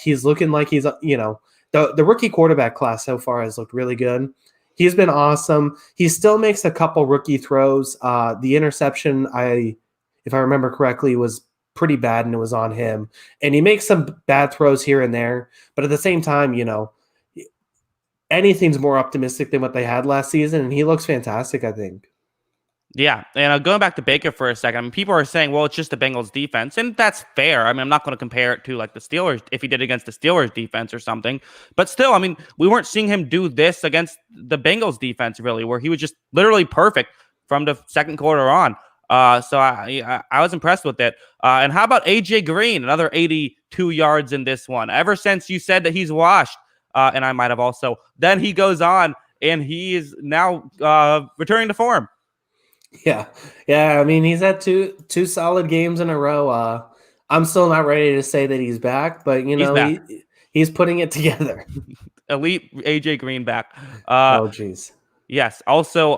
He's looking like he's the rookie quarterback class so far has looked really good. He's been awesome. He still makes a couple rookie throws. The interception, if I remember correctly, was pretty bad, and it was on him. And he makes some bad throws here and there, but at the same time, anything's more optimistic than what they had last season, and he looks fantastic, I think. Yeah, and going back to Baker for a second, I mean, people are saying, well, it's just the Bengals defense, and that's fair. I mean, I'm not going to compare it to like the Steelers, if he did against the Steelers defense or something, but still, I mean, we weren't seeing him do this against the Bengals defense, really, where he was just literally perfect from the second quarter on. So I was impressed with it. And how about AJ Green, another 82 yards in this one? Ever since you said that he's washed, and I might have also, then he goes on and he is now returning to form. Yeah. I mean, he's had two solid games in a row. I'm still not ready to say that he's back, but he's putting it together. Elite AJ Green back. Oh, geez. Yes. Also,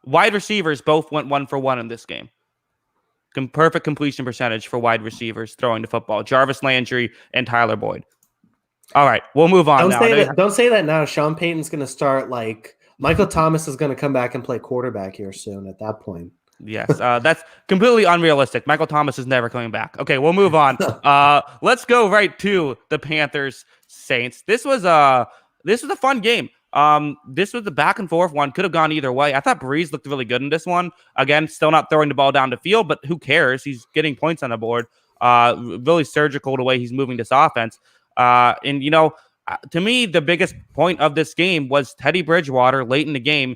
wide receivers both went 1 for 1 in this game. Perfect completion percentage for wide receivers throwing the football. Jarvis Landry and Tyler Boyd. All right, we'll move on now. Don't say that now. Sean Payton's going to start Michael Thomas is going to come back and play quarterback here soon at that point. Yes, that's completely unrealistic. Michael Thomas is never coming back. Okay, we'll move on. Let's go right to the Panthers Saints. This was a fun game. This was the back and forth one. Could have gone either way. I thought Breeze looked really good in this one. Again, still not throwing the ball down the field, but who cares? He's getting points on the board. Really surgical the way he's moving this offense. And to me, the biggest point of this game was Teddy Bridgewater late in the game,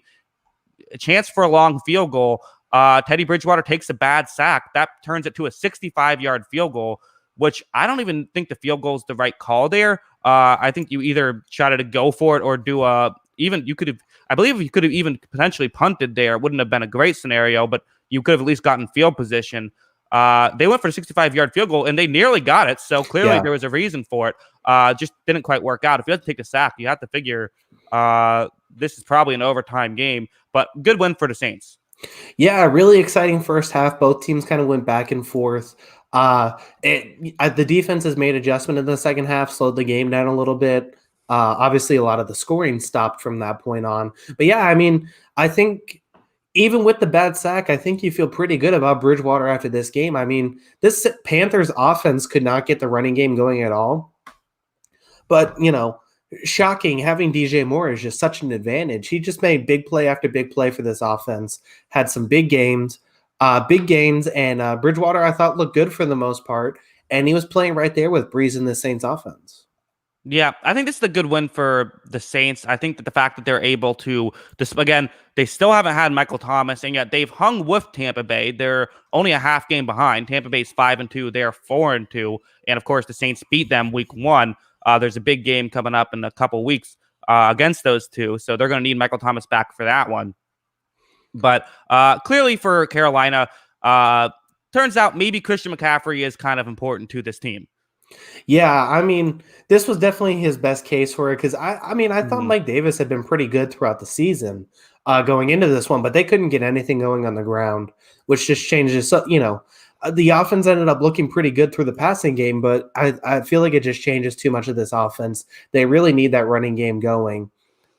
a chance for a long field goal. Teddy Bridgewater takes a bad sack. That turns it to a 65-yard field goal, which I don't even think the field goal is the right call there. I think you either try to go for it or do I believe you could have even potentially punted there. It wouldn't have been a great scenario, but you could have at least gotten field position. They went for a 65-yard field goal, and they nearly got it. So clearly there was a reason for it. Just didn't quite work out. If you have to take the sack, you have to figure this is probably an overtime game. But good win for the Saints. Yeah, really exciting first half. Both teams kind of went back and forth. The defense has made adjustment in the second half, slowed the game down a little bit. Obviously, a lot of the scoring stopped from that point on. But yeah, I mean, I think even with the bad sack, I think you feel pretty good about Bridgewater after this game. I mean, this Panthers offense could not get the running game going at all. But, shocking, having DJ Moore is just such an advantage. He just made big play after big play for this offense, had some big games, and Bridgewater I thought looked good for the most part, and he was playing right there with Breeze in the Saints offense. Yeah, I think this is a good win for the Saints. I think that the fact that they're able to, again, they still haven't had Michael Thomas, and yet they've hung with Tampa Bay. They're only a half game behind. Tampa Bay's 5-2, they're 4-2, and of course the Saints beat them week 1. There's a big game coming up in a couple weeks against those two, so they're going to need Michael Thomas back for that one. But clearly for Carolina, turns out maybe Christian McCaffrey is kind of important to this team. Yeah, I mean, this was definitely his best case for it because I thought Mike Davis had been pretty good throughout the season going into this one, but they couldn't get anything going on the ground, which just changes. So, the offense ended up looking pretty good through the passing game, but I feel like it just changes too much of this offense. They really need that running game going.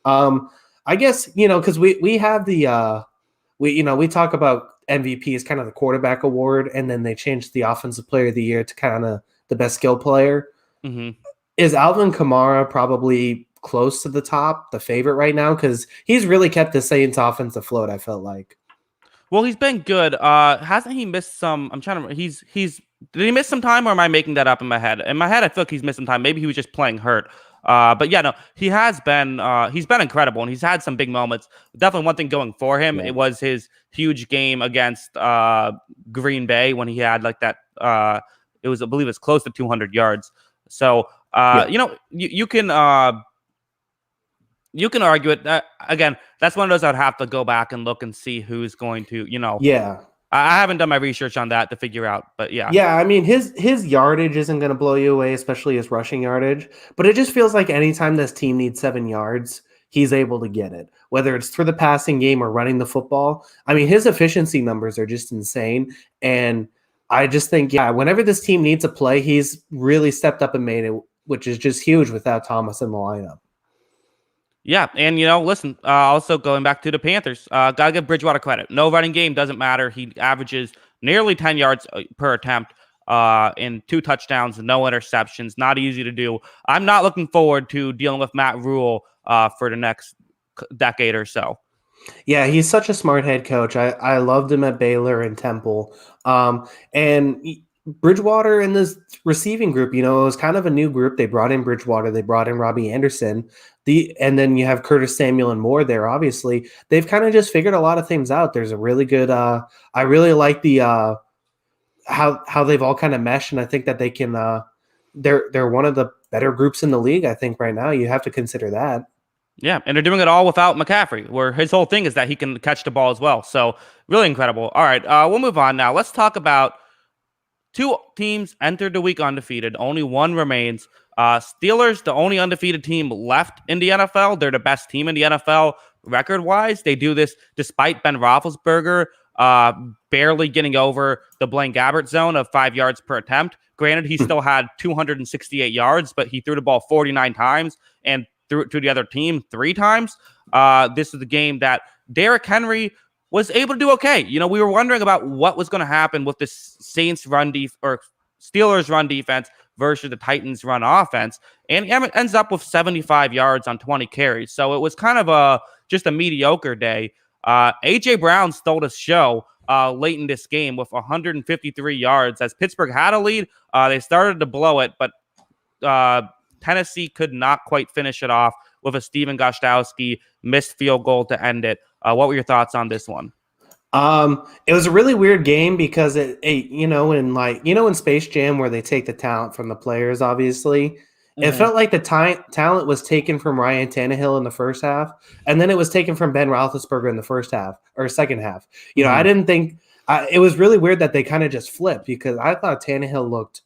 I guess, because we have the we talk about MVP as kind of the quarterback award, and then they changed the offensive player of the year to kind of the best skill player. Is Alvin Kamara probably close to the top, the favorite right now? Because he's really kept the Saints offense afloat, I felt like. Well, he's been good. Hasn't he missed some? I'm trying to. Did he miss some time, or am I making that up in my head? In my head, I feel like he's missed some time. Maybe he was just playing hurt. But yeah, no, he has been. He's been incredible, and he's had some big moments. Definitely one thing going for him. Yeah. It was his huge game against Green Bay when he had like that. It was, I believe, it's close to 200 yards. So you can argue it. Again, that's one of those I'd have to go back and look and see who's going to, Yeah. I haven't done my research on that to figure out, but yeah. Yeah, I mean, his yardage isn't going to blow you away, especially his rushing yardage. But it just feels like anytime this team needs 7 yards, he's able to get it, whether it's through the passing game or running the football. I mean, his efficiency numbers are just insane. And I just think, whenever this team needs a play, he's really stepped up and made it, which is just huge without Thomas in the lineup. Yeah, and listen, also going back to the Panthers, gotta give Bridgewater credit. No running game, doesn't matter. He averages nearly 10 yards per attempt in 2 touchdowns, no interceptions. Not easy to do. I'm not looking forward to dealing with Matt Rule for the next decade or so. Yeah, he's such a smart head coach. I loved him at Baylor and Temple. And Bridgewater in this receiving group, it was kind of a new group. They brought in Bridgewater. They brought in Robbie Anderson. And then you have Curtis Samuel and Moore there, obviously. They've kind of just figured a lot of things out. There's a really good I really like the how they've all kind of meshed, and I think that they can they're one of the better groups in the league, I think, right now. You have to consider that. Yeah, and they're doing it all without McCaffrey, where his whole thing is that he can catch the ball as well. So really incredible. All right, we'll move on now. Let's talk about 2 teams entered the week undefeated. Only 1 remains. Steelers, the only undefeated team left in the NFL. They're the best team in the NFL record-wise. They do this despite Ben Roethlisberger barely getting over the Blaine Gabbert zone of 5 yards per attempt. Granted, he still had 268 yards, but he threw the ball 49 times and threw it to the other team 3 times. This is the game that Derrick Henry was able to do okay. We were wondering about what was going to happen with the Saints or Steelers run defense versus the Titans run offense. And he ends up with 75 yards on 20 carries. So it was kind of just a mediocre day. A.J. Brown stole the show late in this game with 153 yards. As Pittsburgh had a lead, they started to blow it, but Tennessee could not quite finish it off with a Steven Gostkowski missed field goal to end it. What were your thoughts on this one? It was a really weird game because in Space Jam where they take the talent from the players, obviously, it felt like the talent was taken from Ryan Tannehill in the first half, and then it was taken from Ben Roethlisberger in the first half or second half. I didn't think it was really weird that they kind of just flipped because I thought Tannehill looked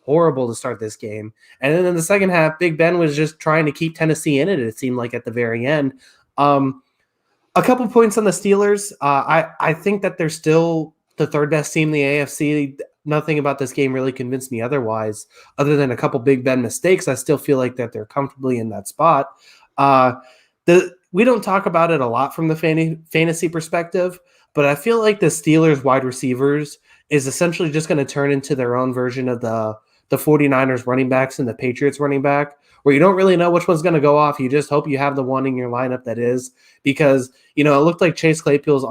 horrible to start this game. And then in the second half, Big Ben was just trying to keep Tennessee in it, it seemed like at the very end. A couple points on the Steelers. I think that they're still the 3rd best team in the AFC. Nothing about this game really convinced me otherwise, other than a couple Big Ben mistakes. I still feel like that they're comfortably in that spot. The we don't talk about it a lot from the fantasy perspective, but I feel like the Steelers wide receivers is essentially just going to turn into their own version of the 49ers running backs and the Patriots running back, where you don't really know which one's going to go off. You just hope you have the one in your lineup that is, because, it looked like Chase Claypool's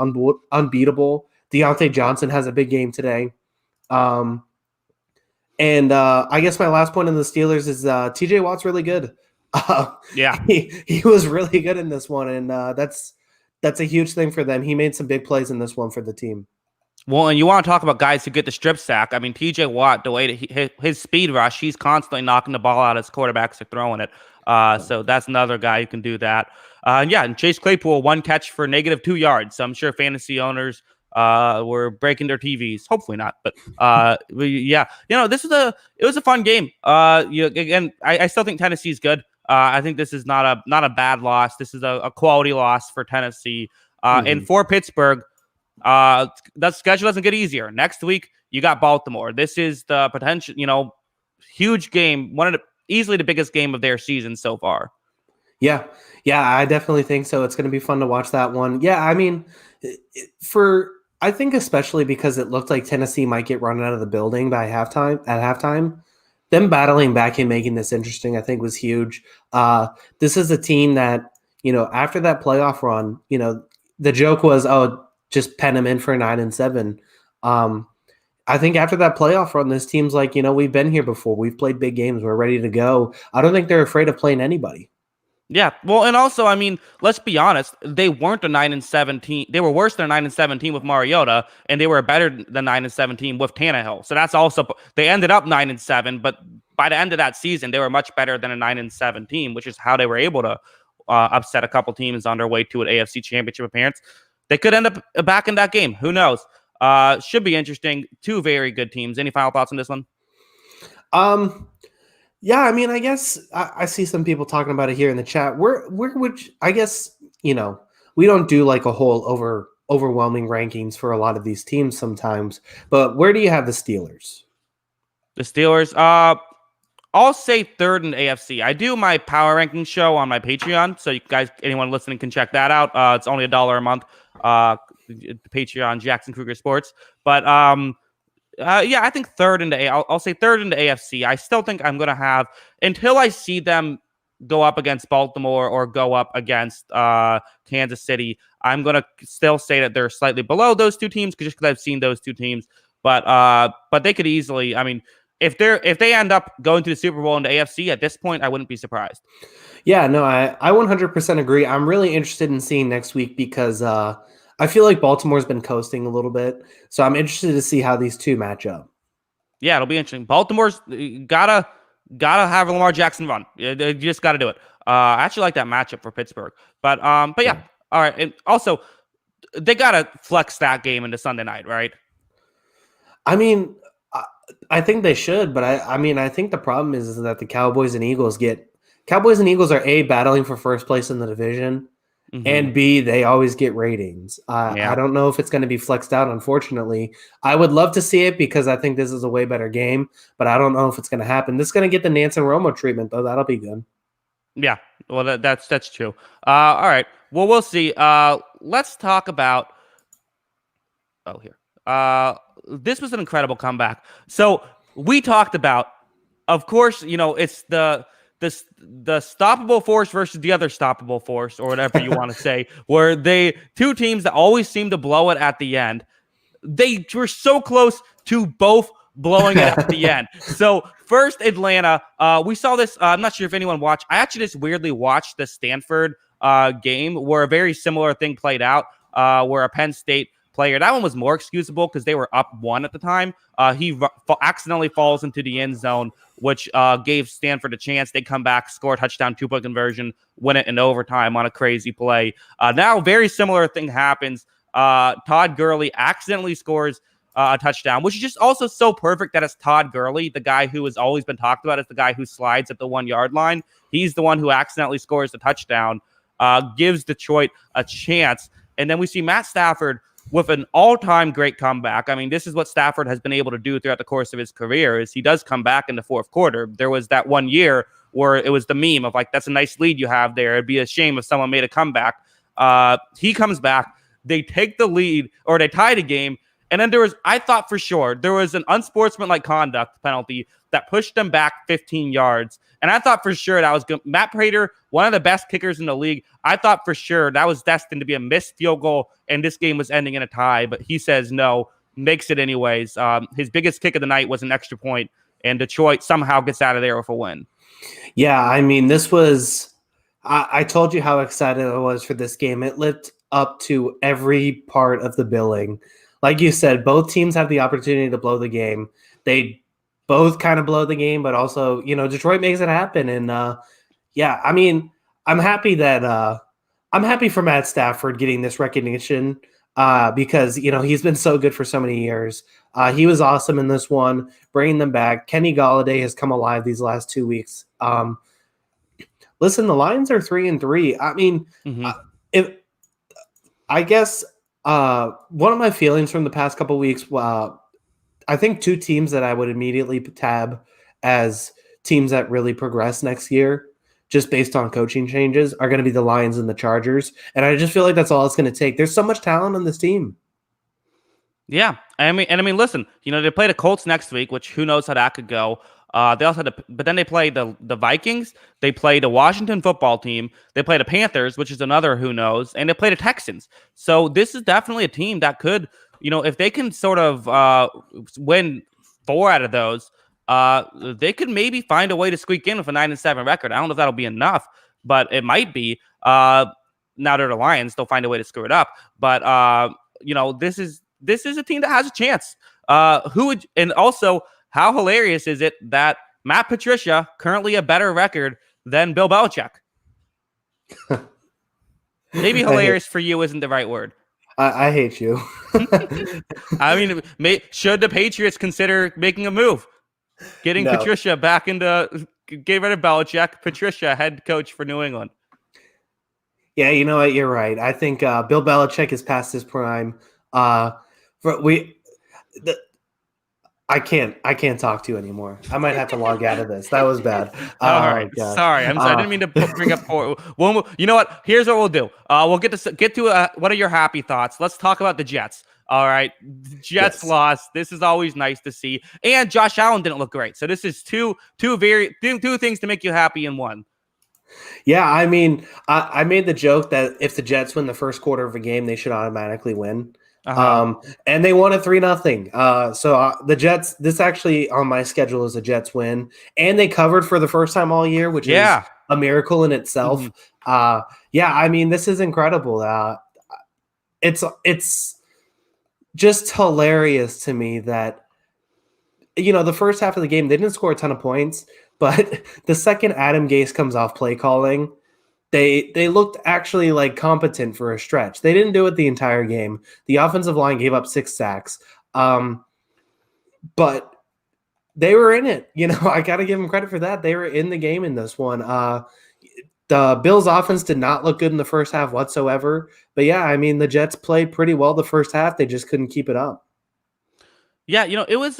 unbeatable. Deontay Johnson has a big game today. And I guess my last point on the Steelers is TJ Watt's really good. Yeah. He was really good in this one, and that's a huge thing for them. He made some big plays in this one for the team. Well, and you want to talk about guys who get the strip sack. I mean, TJ Watt, the way his speed rush, he's constantly knocking the ball out as quarterbacks are throwing it. So that's another guy who can do that. And Chase Claypool, 1 catch for -2 yards. So I'm sure fantasy owners were breaking their TVs. Hopefully not, but yeah, it was a fun game. Again, I still think Tennessee's good. I think this is not a bad loss. This is a quality loss for Tennessee. And for Pittsburgh, that schedule doesn't get easier. Next week, you got Baltimore. This is the potential, huge game. Easily the biggest game of their season so far. Yeah, I definitely think so. It's going to be fun to watch that one. Yeah, I mean, I think especially because it looked like Tennessee might get run out of the building by halftime. Them battling back and making this interesting, I think, was huge. This is a team that, after that playoff run, the joke was, oh, just pen them in for 9-7. I think after that playoff run, this team's like, we've been here before. We've played big games. We're ready to go. I don't think they're afraid of playing anybody. Yeah, well, and also, I mean, let's be honest. They weren't a 9-17. They were worse than a 9-17 with Mariota, and they were better than 9-17 with Tannehill. So that's also, they ended up 9-7, but by the end of that season, they were much better than a 9-17, which is how they were able to upset a couple teams on their way to an AFC Championship appearance. They could end up back in that game. Who knows? Should be interesting. 2 very good teams. Any final thoughts on this one? Yeah, I mean, I guess I see some people talking about it here in the chat. Where would I guess, we don't do like a whole overwhelming rankings for a lot of these teams sometimes, but where do you have the Steelers? The Steelers, I'll say 3rd in the AFC. I do my power ranking show on my Patreon, so you guys, anyone listening, can check that out. It's only $1 a month. Patreon, Jackson Kruger Sports. But I think 3rd in the I'll say 3rd in the AFC. I still think I'm gonna have, until I see them go up against Baltimore or go up against Kansas City, I'm gonna still say that they're slightly below those 2 teams just because I've seen those 2 teams. But they could easily, I mean, if they end up going to the Super Bowl in the AFC at this point, I wouldn't be surprised. Yeah, no, I 100% agree. I'm really interested in seeing next week because I feel like Baltimore's been coasting a little bit, so I'm interested to see how these 2 match up. Yeah, it'll be interesting. Baltimore's gotta have Lamar Jackson run. You just got to do it. I actually like that matchup for Pittsburgh, but yeah. All right, and also they gotta flex that game into Sunday night, right? I mean, I think they should, but I think the problem is that the Cowboys and Eagles are A, battling for first place in the division, and B, they always get ratings. I don't know if it's going to be flexed out, unfortunately. I would love to see it because I think this is a way better game, but I don't know if it's going to happen. This is going to get the Nance and Romo treatment, though. That'll be good. Yeah, well, that's true. All right. Well, we'll see. Let's talk about – this was an incredible comeback. So we talked about, of course, it's the stoppable force versus the other stoppable force, or whatever you want to say, where 2 teams that always seem to blow it at the end. They were so close to both blowing it at the end. So first, Atlanta, we saw this. I'm not sure if anyone watched. I actually just weirdly watched the Stanford game where a very similar thing played out, where a Penn State player, that one was more excusable because they were up 1 at the time. He accidentally falls into the end zone, which gave Stanford a chance. They come back, score a touchdown, 2-point conversion, win it in overtime on a crazy play. Now, very similar thing happens. Todd Gurley accidentally scores a touchdown, which is just also so perfect that it's Todd Gurley, the guy who has always been talked about as the guy who slides at the 1-yard line. He's the one who accidentally scores the touchdown, gives Detroit a chance. And then we see Matt Stafford with an all-time great comeback. I mean, this is what Stafford has been able to do throughout the course of his career, is he does come back in the 4th quarter. There was that one year where it was the meme of like, that's a nice lead you have there. It'd be a shame if someone made a comeback. He comes back. They take the lead, or they tied a game. And then I thought for sure there was an unsportsmanlike conduct penalty that pushed them back 15 yards. And I thought for sure that was good. Matt Prater, one of the best kickers in the league. I thought for sure that was destined to be a missed field goal, and this game was ending in a tie. But he says no, makes it anyways. His biggest kick of the night was an extra point, and Detroit somehow gets out of there with a win. Yeah, I mean, this was – I told you how excited I was for this game. It lived up to every part of the billing. Like you said, both teams have the opportunity to blow the game. They both kind of blow the game, but also, Detroit makes it happen. And yeah, I mean, I'm happy for Matt Stafford getting this recognition because, he's been so good for so many years. He was awesome in this one, bringing them back. Kenny Golladay has come alive these last 2 weeks. Listen, the Lions are 3-3. I mean, I guess one of my feelings from the past couple of weeks, I think two teams that I would immediately tab as teams that really progress next year, just based on coaching changes, are going to be the Lions and the Chargers. And I just feel like that's all it's going to take. There's so much talent on this team. Yeah. I mean, listen, they play the Colts next week, which who knows how that could go. They also but then they play the Vikings, they play the Washington football team, they play the Panthers, which is another who knows, and they play the Texans. So this is definitely a team that could, if they can sort of win 4 out of those, they could maybe find a way to squeak in with a 9-7 record. I don't know if that'll be enough, but it might be. Now they're the Lions, they'll find a way to screw it up. But this is a team that has a chance. And also, how hilarious is it that Matt Patricia currently a better record than Bill Belichick? Maybe hilarious for you isn't the right word. I hate you. I mean, should the Patriots consider making a move? Getting Patricia back into get rid of Belichick, Patricia head coach for New England. Yeah, you know what? You're right. I think Bill Belichick is past his prime. I can't talk to you anymore. I might have to log out of this. That was bad. All right. Gosh. Sorry. I'm sorry. I didn't mean to bring up forward. Well, you know what? Here's what we'll do. We'll get to what are your happy thoughts? Let's talk about the Jets. All right. Jets lost. This is always nice to see. And Josh Allen didn't look great. So this is two things to make you happy in one. Yeah, I mean, I made the joke that if the Jets win the first quarter of a game, they should automatically win. And they won at 3-0. So the Jets, this actually on my schedule is a Jets win, and they covered for the first time all year, which is a miracle in itself. Mm-hmm. I mean, this is incredible. It's just hilarious to me that, the first half of the game, they didn't score a ton of points, but the second Adam Gase comes off play calling, They looked actually like competent for a stretch. They didn't do it the entire game. The offensive line gave up 6 sacks. But they were in it. I got to give them credit for that. They were in the game in this one. The Bills offense did not look good in the first half whatsoever. But yeah, I mean, the Jets played pretty well the first half. They just couldn't keep it up. Yeah, it was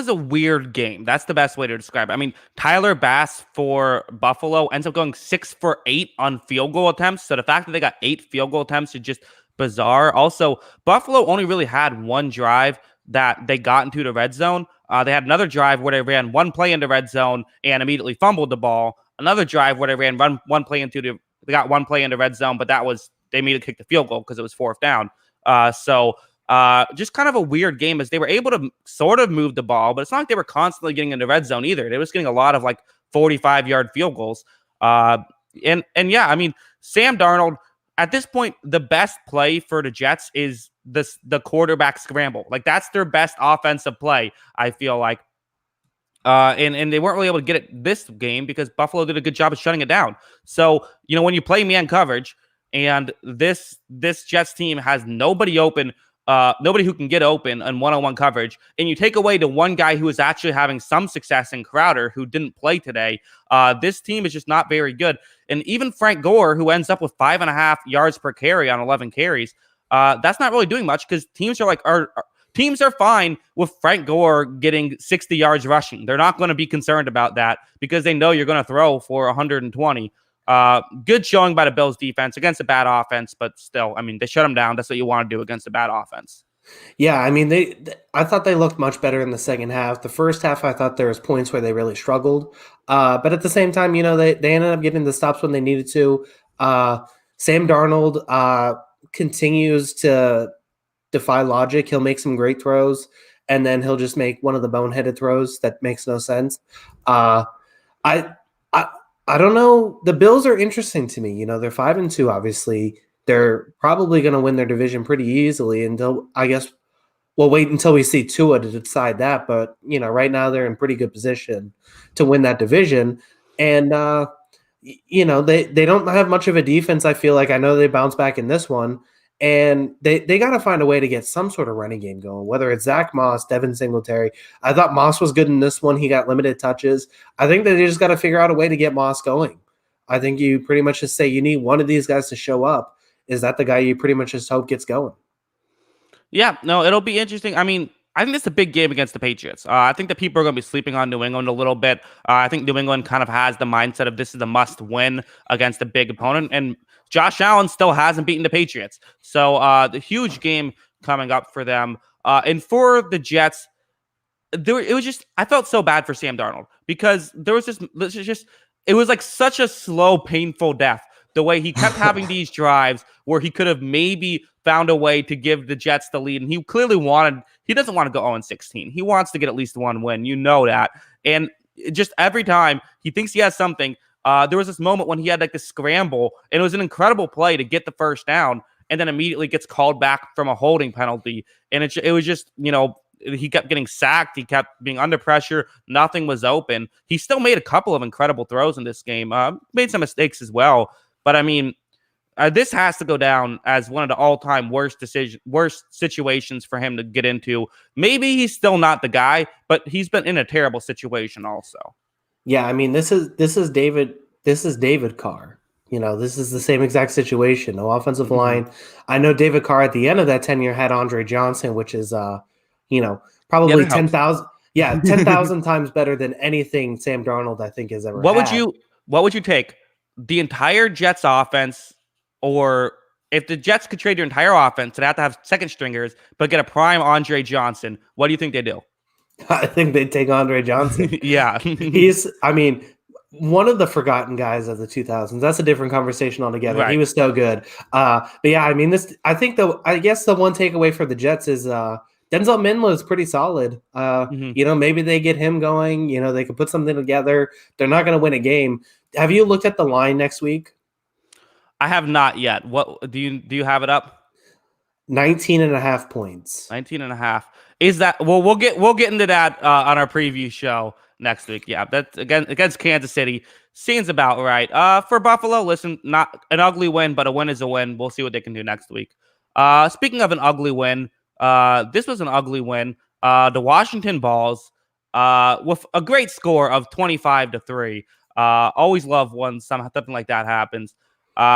a weird game. That's the best way to describe it. I mean, Tyler Bass for Buffalo ends up going 6 for 8 on field goal attempts. So the fact that they got 8 field goal attempts is just bizarre. Also, Buffalo only really had one drive that they got into the red zone. They had another drive where they ran one play into red zone and immediately fumbled the ball. Another drive where they ran one play into they got one play into red zone, but they immediately kicked the field goal because it was 4th down. Just kind of a weird game as they were able to sort of move the ball, but it's not like they were constantly getting in the red zone either. They were just getting a lot of 45-yard field goals. I mean, Sam Darnold, at this point, the best play for the Jets is the quarterback scramble. That's their best offensive play, I feel like. And they weren't really able to get it this game because Buffalo did a good job of shutting it down. So, when you play man coverage and this Jets team has nobody open, nobody who can get open on one-on-one coverage, and you take away the one guy who is actually having some success in Crowder, who didn't play today, this team is just not very good. And even Frank Gore, who ends up with 5.5 yards per carry on 11 carries, that's not really doing much because teams are teams are fine with Frank Gore getting 60 yards rushing. They're not going to be concerned about that because they know you're going to throw for 120. Good showing by the Bills defense against a bad offense, but still, I mean, they shut them down. That's what you want to do against a bad offense. Yeah, I mean, I thought they looked much better in the second half. The first half, I thought there was points where they really struggled. But at the same time, they ended up getting the stops when they needed to. Sam Darnold continues to defy logic. He'll make some great throws, and then he'll just make one of the boneheaded throws that makes no sense. I don't know. The Bills are interesting to me. They're 5-2, obviously. They're probably going to win their division pretty easily until, I guess, we'll wait until we see Tua to decide that. But, right now they're in pretty good position to win that division. And, they don't have much of a defense, I feel like. I know they bounce back in this one. And they got to find a way to get some sort of running game going, whether it's Zach Moss, Devin Singletary. I thought Moss was good in this one. He got limited touches. I think that they just got to figure out a way to get Moss going. I think you pretty much just say you need one of these guys to show up. Is that the guy you pretty much just hope gets going? Yeah, no, it'll be interesting. I mean, I think it's a big game against the Patriots. I think that people are going to be sleeping on New England a little bit. I think New England kind of has the mindset of this is a must win against a big opponent. And Josh Allen still hasn't beaten the Patriots. So the huge game coming up for them. And for the Jets, I felt so bad for Sam Darnold because there was it was like such a slow, painful death. The way he kept having these drives where he could have maybe found a way to give the Jets the lead. And he clearly he doesn't want to go 0-16. He wants to get at least one win. You know that. And just every time he thinks he has something, there was this moment when he had like this scramble, and it was an incredible play to get the first down, and then immediately gets called back from a holding penalty. And it was just, he kept getting sacked. He kept being under pressure. Nothing was open. He still made a couple of incredible throws in this game. Made some mistakes as well. But I mean, this has to go down as one of the all-time worst situations for him to get into. Maybe he's still not the guy, but he's been in a terrible situation also. Yeah, I mean, this is David Carr. This is the same exact situation. No offensive line. I know David Carr at the end of that tenure had Andre Johnson, which is probably 10,000. Yeah, 10,000 times better than anything Sam Darnold I think has ever had. What would you take? The entire Jets offense, or if the Jets could trade your entire offense, they'd have to have second stringers, but get a prime Andre Johnson. What do you think they do? I think they'd take Andre Johnson. Yeah. He's one of the forgotten guys of the 2000s. That's a different conversation altogether. Right. He was so good. But yeah, I mean, I guess the one takeaway for the Jets is Denzel Minlow is pretty solid. Maybe they get him going. They could put something together. They're not going to win a game. Have you looked at the line next week? I have not yet. What do you have it up? 19.5 points. 19.5. Is that we'll get into that on our preview show next week. Yeah, that's against Kansas City. Seems about right. For Buffalo, listen, not an ugly win, but a win is a win. We'll see what they can do next week. Speaking of an ugly win, this was an ugly win. The Washington Balls, with a great score of 25-3. Always love when something like that happens. We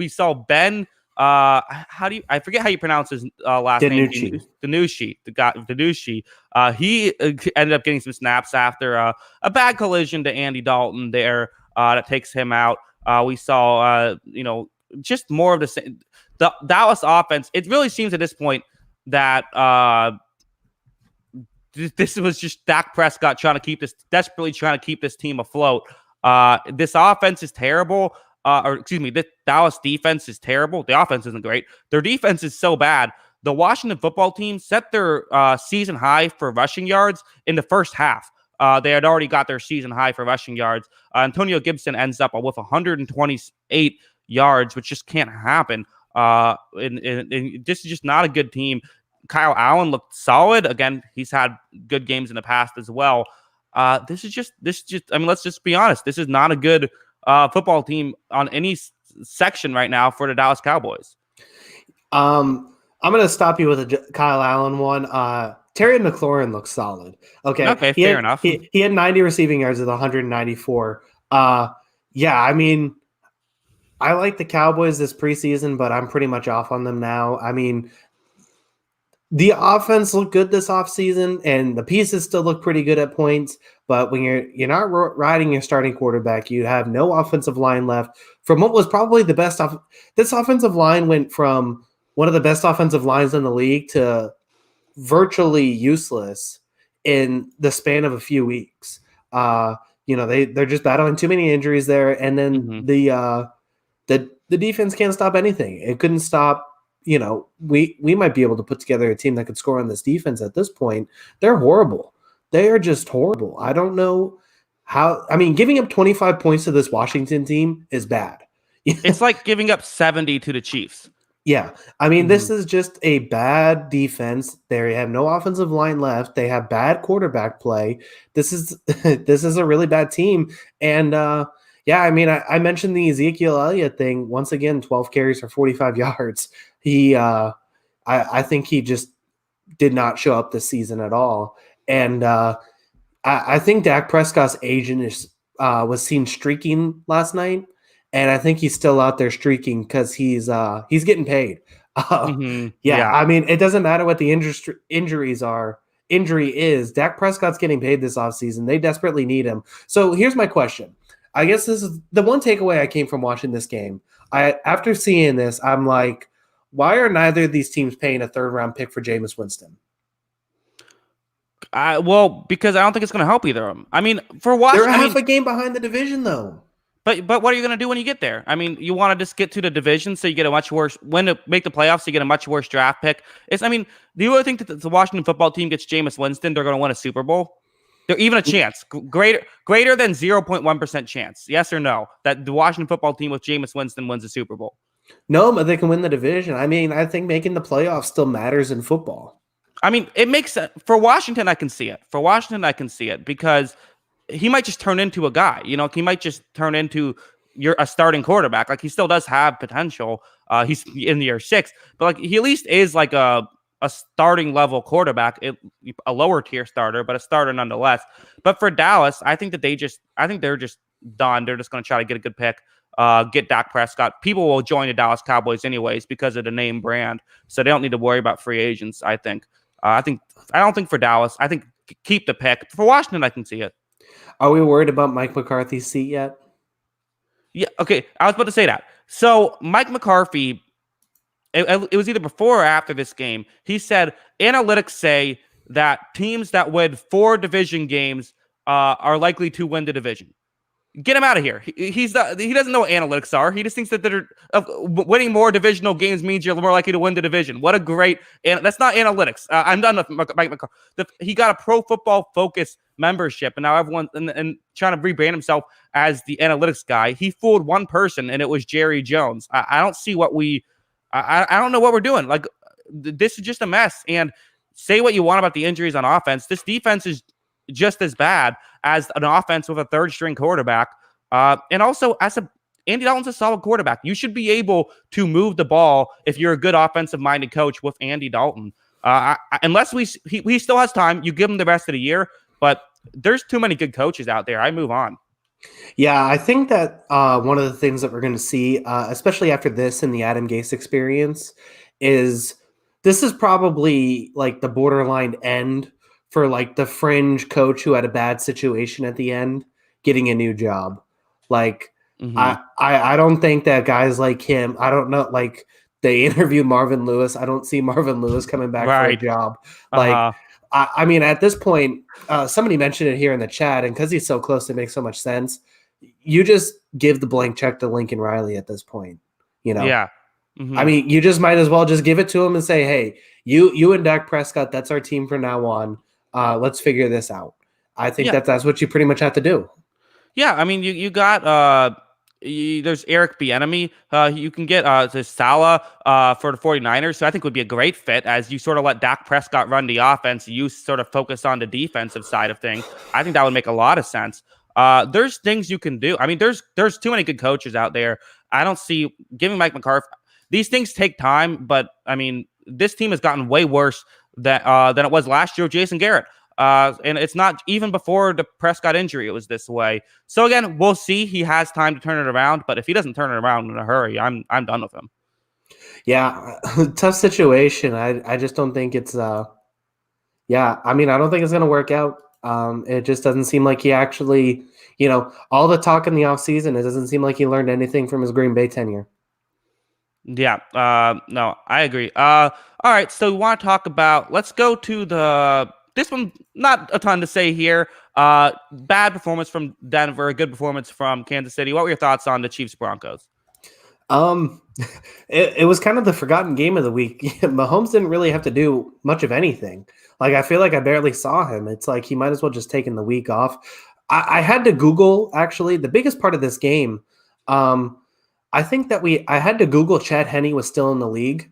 saw Ben. I forget how you pronounce his last name. Danucci. He ended up getting some snaps after a bad collision to Andy Dalton there. That takes him out. We saw just more of the same. The Dallas offense. It really seems at this point that this was just Dak Prescott desperately trying to keep this team afloat. This offense is terrible. The Dallas defense is terrible. The offense isn't great. Their defense is so bad. The Washington football team set their season high for rushing yards in the first half. They had already got their season high for rushing yards. Antonio Gibson ends up with 128 yards, which just can't happen. And this is just not a good team. Kyle Allen looked solid. Again, he's had good games in the past as well. This is just. I mean, let's just be honest. This is not a good football team on any section right now for the Dallas Cowboys. I'm going to stop you with a Kyle Allen one. Terry McLaurin looks solid. Okay, fair enough. He had 90 receiving yards with 194. Yeah, I mean, I like the Cowboys this preseason, but I'm pretty much off on them now. I mean, The offense looked good this offseason, and the pieces still look pretty good at points. But when you're not riding your starting quarterback, you have no offensive line left. From what was probably the best this offensive line went from one of the best offensive lines in the league to virtually useless in the span of a few weeks. They're just battling too many injuries there, and then the defense can't stop anything. It couldn't stop. We might be able to put together a team that could score on this defense at this point. They're horrible. They are just horrible. I don't know how. I mean, giving up 25 points to this Washington team is bad. It's like giving up 70 to the Chiefs. Yeah. I mean, this is just a bad defense. They have no offensive line left. They have bad quarterback play. This is a really bad team. And I mean, I mentioned the Ezekiel Elliott thing. Once again, 12 carries for 45 yards. I think he just did not show up this season at all. And I think Dak Prescott's agent was seen streaking last night. And I think he's still out there streaking because he's getting paid. I mean, it doesn't matter what the injuries are. Injury is Dak Prescott's getting paid this offseason. They desperately need him. So here's my question. I guess this is the one takeaway I came from watching this game. After seeing this, I'm like, why are neither of these teams paying a third-round pick for Jameis Winston? Well, because I don't think it's going to help either of them. I mean, for Washington, they're half a game behind the division, though. But what are you going to do when you get there? I mean, you want to just get to the division so you get a much worse – when to make the playoffs, you get a much worse draft pick. Do you really think that the Washington football team gets Jameis Winston, they're going to win a Super Bowl? They're even a chance, greater than 0.1% chance, yes or no, that the Washington football team with Jameis Winston wins the Super Bowl? No, but they can win the division. I mean, I think making the playoffs still matters in football. I mean, it makes sense. For Washington, I can see it. Because – he might just turn into a guy, he might just turn into a starting quarterback. Like, he still does have potential. He's in year 6, but like, he at least is like a starting level quarterback, a lower tier starter, but a starter nonetheless. But for Dallas, I think they're just done. They're just going to try to get a good pick, get Dak Prescott. People will join the Dallas Cowboys anyways because of the name brand. So they don't need to worry about free agents. I don't think for Dallas, I think keep the pick. For Washington, I can see it. Are we worried about Mike McCarthy's seat yet? Yeah, okay. I was about to say that. So Mike McCarthy, it was either before or after this game, he said analytics say that teams that win 4 division games are likely to win the division. Get him out of here. He doesn't know what analytics are. He just thinks that winning more divisional games means you're more likely to win the division. What a great and that's not analytics. I'm done with Mike McCarthy. He got a Pro Football Focus membership, and now everyone and trying to rebrand himself as the analytics guy. He fooled one person, and it was Jerry Jones. I don't see what I don't know what we're doing. Like, this is just a mess. And say what you want about the injuries on offense, this defense is just as bad as an offense with a third string quarterback. And also, Andy Dalton's a solid quarterback. You should be able to move the ball if you're a good offensive minded coach with Andy Dalton. Unless he still has time, you give him the rest of the year, but there's too many good coaches out there. I move on. Yeah, I think that one of the things that we're going to see, especially after this and the Adam Gase experience, is this is probably like the borderline end for like the fringe coach who had a bad situation at the end getting a new job. Like, I don't think that guys like him, I don't know, like they interviewed Marvin Lewis. I don't see Marvin Lewis coming back for a job. Like, I mean, at this point, somebody mentioned it here in the chat, and because he's so close, it makes so much sense. You just give the blank check to Lincoln Riley at this point, Yeah. I mean, you just might as well just give it to him and say, hey, you and Dak Prescott, that's our team from now on. Let's figure this out. I think that's what you pretty much have to do. Yeah, I mean, you got there's Eric Bieniemy. You can get to Salah for the 49ers, so I think would be a great fit as you sort of let Dak Prescott run the offense. You sort of focus on the defensive side of things. I think that would make a lot of sense. There's things you can do. I mean, there's too many good coaches out there. I don't see giving Mike McCarthy. These things take time, but I mean, this team has gotten way worse than it was last year with Jason Garrett. And it's not even before the Prescott injury, it was this way. So again, we'll see. He has time to turn it around, but if he doesn't turn it around in a hurry, I'm done with him. Yeah, tough situation. I just don't think it's yeah, I mean, I don't think it's going to work out. It just doesn't seem like he actually, all the talk in the offseason, it doesn't seem like he learned anything from his Green Bay tenure. Yeah, no, I agree. All right, so we want to talk about. Let's go to this one. Not a ton to say here. Bad performance from Denver, good performance from Kansas City. What were your thoughts on the Chiefs Broncos? Um, it was kind of the forgotten game of the week. Mahomes didn't really have to do much of anything. Like, I feel like I barely saw him. It's like he might as well just taken the week off. I had to Google actually the biggest part of this game. I think that I had to Google Chad Henne was still in the league.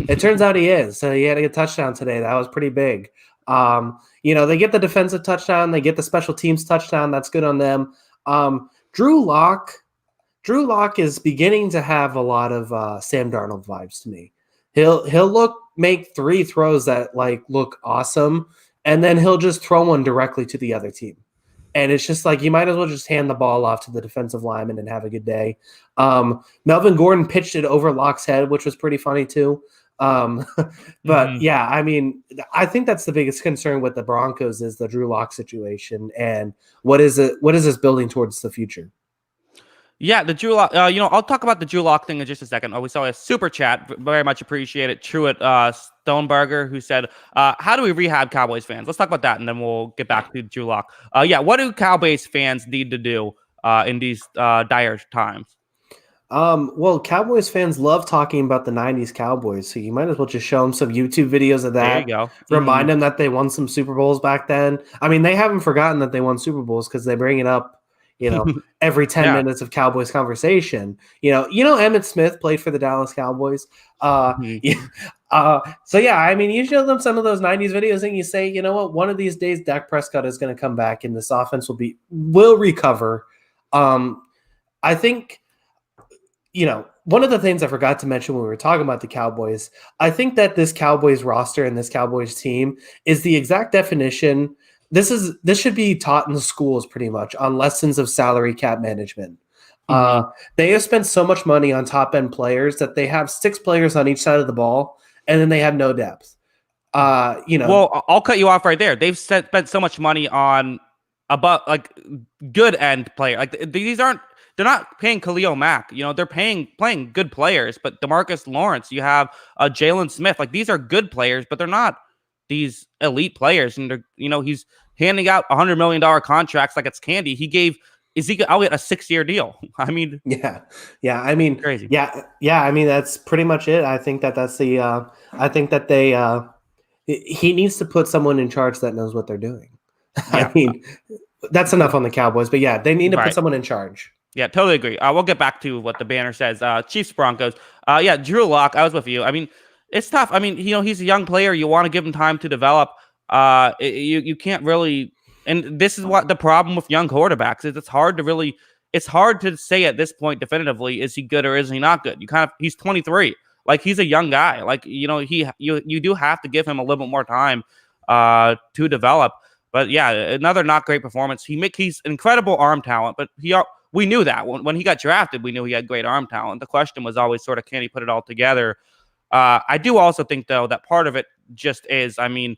It turns out he is. So he had a touchdown today. That was pretty big. They get the defensive touchdown, they get the special teams touchdown. That's good on them. Drew Lock is beginning to have a lot of Sam Darnold vibes to me. He'll make 3 throws that look awesome, and then he'll just throw one directly to the other team. And it's just like you might as well just hand the ball off to the defensive lineman and have a good day. Melvin Gordon pitched it over Locke's head, which was pretty funny too. But yeah, I mean, I think that's the biggest concern with the Broncos is the Drew Lock situation, and what is this building towards the future? Yeah, the Drew Lock. I'll talk about the Drew Lock thing in just a second. We saw a super chat. Very much appreciate it. Truett Stoneberger, who said, "How do we rehab Cowboys fans?" Let's talk about that, and then we'll get back to Drew Lock. What do Cowboys fans need to do in these dire times? Well, Cowboys fans love talking about the '90s Cowboys, so you might as well just show them some YouTube videos of that. There you go. Remind them that they won some Super Bowls back then. I mean, they haven't forgotten that they won Super Bowls because they bring it up. Every 10 minutes of Cowboys conversation. Emmitt Smith played for the Dallas Cowboys. So yeah, I mean, you show them some of those 90s videos and you say, you know what, one of these days Dak Prescott is going to come back and this offense will recover. I think, one of the things I forgot to mention when we were talking about the Cowboys, I think that this Cowboys roster and this Cowboys team is the exact definition. This should be taught in the schools pretty much on lessons of salary cap management. They have spent so much money on top end players that they have 6 players on each side of the ball, and then they have no depth. Well, I'll cut you off right there. They've spent so much money on good end player. They're not paying Khalil Mack. They're playing good players, but DeMarcus Lawrence, you have Jalen Smith. These are good players, but they're not these elite players. And he's handing out $100 million contracts like it's candy. He gave Ezekiel Elliott a 6-year deal. I mean, yeah. I mean, crazy. Yeah. I mean, that's pretty much it. I think that's the. I think that he needs to put someone in charge that knows what they're doing. Yeah. I mean, that's enough on the Cowboys, but yeah, they need to put someone in charge. Yeah, totally agree. We'll get back to what the banner says. Chiefs Broncos. Drew Lock. I was with you. I mean, it's tough. I mean, he's a young player. You want to give him time to develop. You can't really, and this is what the problem with young quarterbacks is. It's hard to say at this point definitively, is he good or is he not good? He's 23. He's a young guy. You do have to give him a little bit more time to develop. But yeah, another not great performance. He's incredible arm talent, but we knew that when he got drafted, we knew he had great arm talent. The question was always sort of, can he put it all together? I do also think, though, that part of it just is, I mean,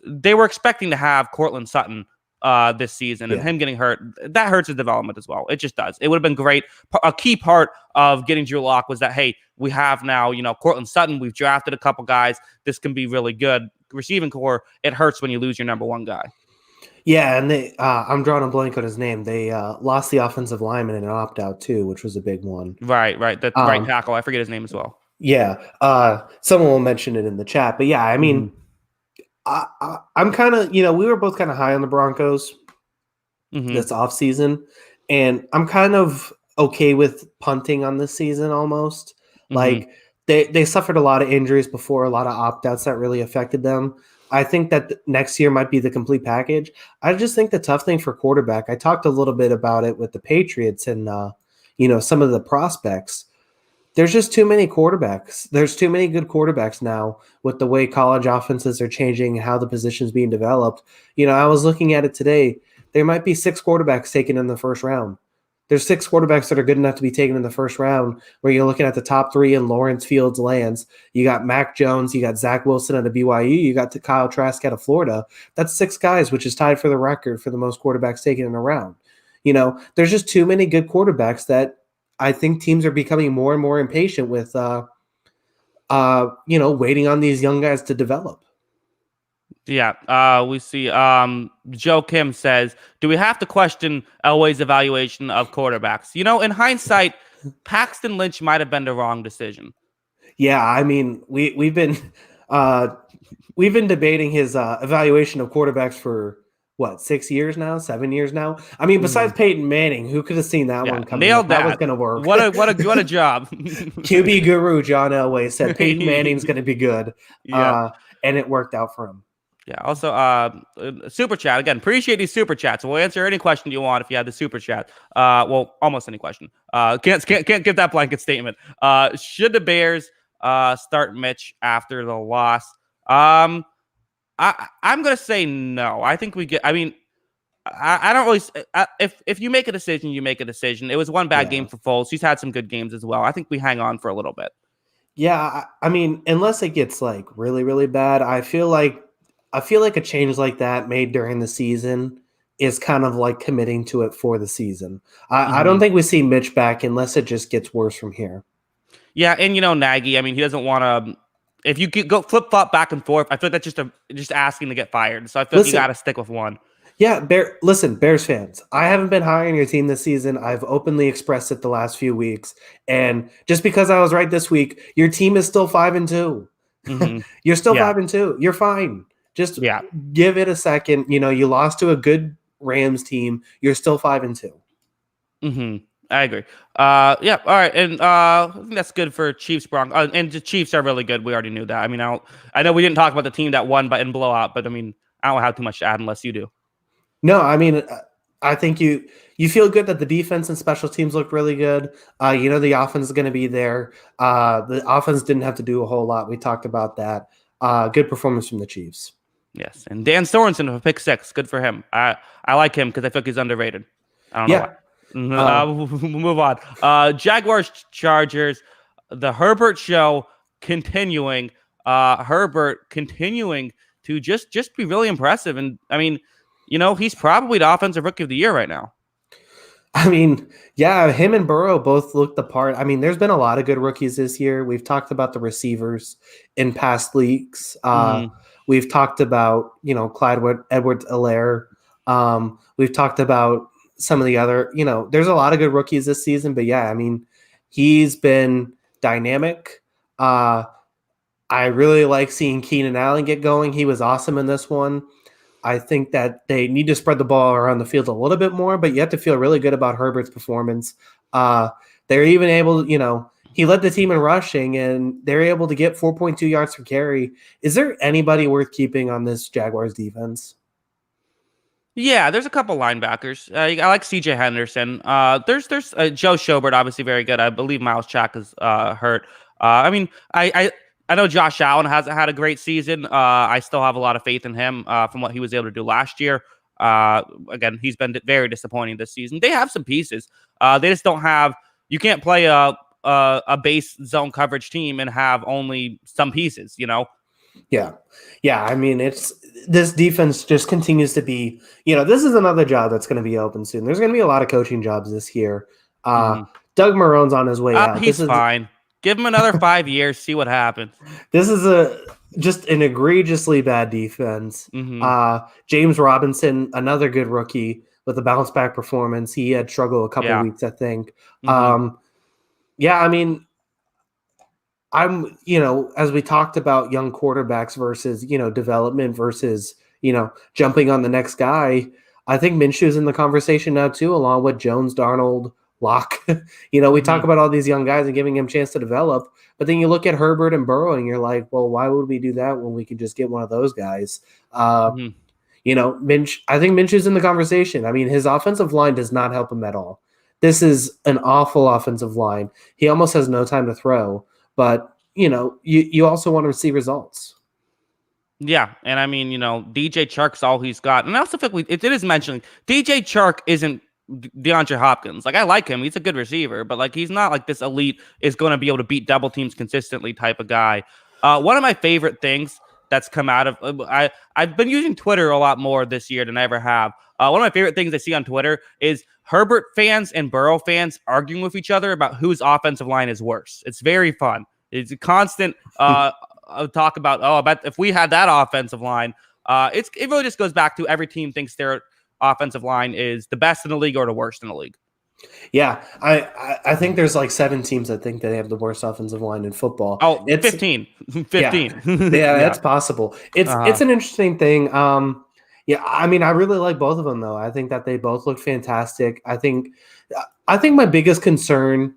they were expecting to have Courtland Sutton this season, and him getting hurt, that hurts his development as well. It just does. It would have been great. A key part of getting Drew Lock was that, hey, we have now, Courtland Sutton. We've drafted a couple guys. This can be really good. Receiving core, it hurts when you lose your number one guy. Yeah, and I'm drawing a blank on his name. They lost the offensive lineman in an opt-out, too, which was a big one. Right. The right tackle. I forget his name as well. Yeah, someone will mention it in the chat. But yeah, I mean, I'm kind of, we were both kind of high on the Broncos this offseason, and I'm kind of okay with punting on this season almost. They suffered a lot of injuries before, a lot of opt-outs that really affected them. I think that next year might be the complete package. I just think the tough thing for quarterback, I talked a little bit about it with the Patriots and, some of the prospects. There's just too many quarterbacks. There's too many good quarterbacks now with the way college offenses are changing, how the position's being developed. I was looking at it today. There might be 6 quarterbacks taken in the first round. There's 6 quarterbacks that are good enough to be taken in the first round, where you're looking at the top 3 in Lawrence, Fields, Lance. You got Mac Jones, you got Zach Wilson out of BYU, you got Kyle Trask out of Florida. That's 6 guys, which is tied for the record for the most quarterbacks taken in a round. There's just too many good quarterbacks that I think teams are becoming more and more impatient with, waiting on these young guys to develop. Yeah, we see Joe Kim says, do we have to question Elway's evaluation of quarterbacks? In hindsight, Paxton Lynch might have been the wrong decision. Yeah, I mean, we've been debating his evaluation of quarterbacks for 6 years now, 7 years now. I mean, besides Peyton Manning, who could have seen that one coming? Nailed that. Was going to work. What a job. QB guru John Elway said Peyton Manning's going to be good. Yeah. And it worked out for him. Yeah. Also, super chat again. Appreciate these super chats. We'll answer any question you want if you have the super chat. Almost any question. Can't give that blanket statement. Should the Bears start Mitch after the loss? I'm gonna say no. I think we get. I mean, I don't really. If you make a decision, you make a decision. It was one bad game for Foles. He's had some good games as well. I think we hang on for a little bit. Yeah, I mean, unless it gets really, really bad, I feel like a change like that made during the season is kind of like committing to it for the season. I don't think we see Mitch back unless it just gets worse from here. Yeah, and Nagy. I mean, he doesn't want to. If you go flip flop back and forth, I feel like that's just asking to get fired. So I feel like you got to stick with one. Yeah, Bears fans, I haven't been high on your team this season. I've openly expressed it the last few weeks, and just because I was right this week, your team is still 5-2. Mm-hmm. You're still 5-2. You're fine. Just give it a second. You lost to a good Rams team. You're still 5-2. Mm-hmm. I agree. All right, and I think that's good for Chiefs Broncos. And the Chiefs are really good. We already knew that. I mean, I know we didn't talk about the team that won in blowout, but I mean, I don't have too much to add unless you do. No, I mean, I think you feel good that the defense and special teams look really good. The offense is going to be there. The offense didn't have to do a whole lot. We talked about that. Good performance from the Chiefs. Yes, and Dan Sorensen with a pick 6. Good for him. I like him because I feel like he's underrated. I don't know why. We'll move on. Jaguars, Chargers, the Herbert show continuing. Herbert continuing to just be really impressive. And I mean, he's probably the offensive rookie of the year right now. I mean, yeah, him and Burrow both look the part. I mean, there's been a lot of good rookies this year. We've talked about the receivers in past leagues. We've talked about, Clyde Edwards-Helaire. We've talked about some of the other, there's a lot of good rookies this season, but yeah, I mean, he's been dynamic. I really like seeing Keenan Allen get going. He was awesome in this one. I think that they need to spread the ball around the field a little bit more, but you have to feel really good about Herbert's performance. They're even able, he led the team in rushing, and they're able to get 4.2 yards per carry. Is there anybody worth keeping on this Jaguars defense? Yeah, there's a couple linebackers. I like C.J. Henderson. There's Joe Schobert, obviously very good. I believe Miles Jack is hurt. I mean, I know Josh Allen hasn't had a great season. I still have a lot of faith in him from what he was able to do last year. Again, he's been very disappointing this season. They have some pieces. They just don't have. You can't play a base zone coverage team and have only some pieces. Yeah. I mean, this defense just continues to be. This is another job that's going to be open soon. There's going to be a lot of coaching jobs this year. Doug Marrone's on his way out. He's fine. Give him another 5 years. See what happens. This is just an egregiously bad defense. Mm-hmm. James Robinson, another good rookie with a bounce back performance. He had struggled a couple of weeks, I think. Mm-hmm. I mean, I'm, as we talked about young quarterbacks versus, development versus, jumping on the next guy, I think Minshew's in the conversation now too, along with Jones, Darnold, Locke. We talk about all these young guys and giving them a chance to develop, but then you look at Herbert and Burrow and you're like, well, why would we do that when we could just get one of those guys? Minch, I think Minshew's in the conversation. I mean, his offensive line does not help him at all. This is an awful offensive line. He almost has no time to throw, but you also want to see results. Yeah, and I mean, DJ Chark's all he's got. And I also think it is mentioning DJ Chark isn't DeAndre Hopkins. Like, I like him. He's a good receiver, but like he's not like this elite is going to be able to beat double teams consistently type of guy. One of my favorite things that's come out of I've been using Twitter a lot more this year than I ever have. One of my favorite things I see on Twitter is Herbert fans and Burrow fans arguing with each other about whose offensive line is worse. It's very fun. It's a constant talk about, I bet if we had that offensive line, it really just goes back to every team thinks their offensive line is the best in the league or the worst in the league. Yeah, I think there's like 7 teams that think they have the worst offensive line in football. Oh, it's 15. 15. Yeah, that's possible. It's an interesting thing. Yeah, I mean, I really like both of them, though. I think that they both look fantastic. I think my biggest concern,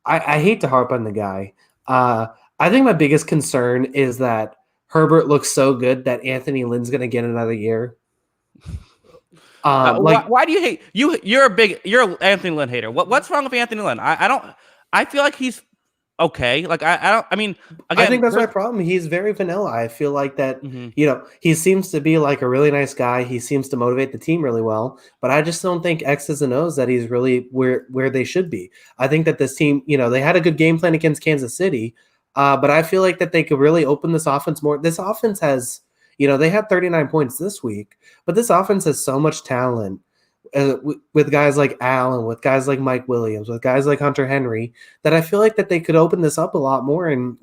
I hate to harp on the guy. I think my biggest concern is that Herbert looks so good that Anthony Lynn's going to get another year. Why do you hate you're an Anthony Lynn hater? What's wrong with Anthony Lynn? I feel like he's okay. Like I mean, again, I think that's my problem. He's very vanilla. I feel like that, he seems to be like a really nice guy. He seems to motivate the team really well, but I just don't think X's and O's that he's really where they should be. I think that this team, they had a good game plan against Kansas City, but I feel like that they could really open this offense more. This offense has, they had 39 points this week, but this offense has so much talent with guys like Allen, with guys like Mike Williams, with guys like Hunter Henry, that I feel like that they could open this up a lot more and,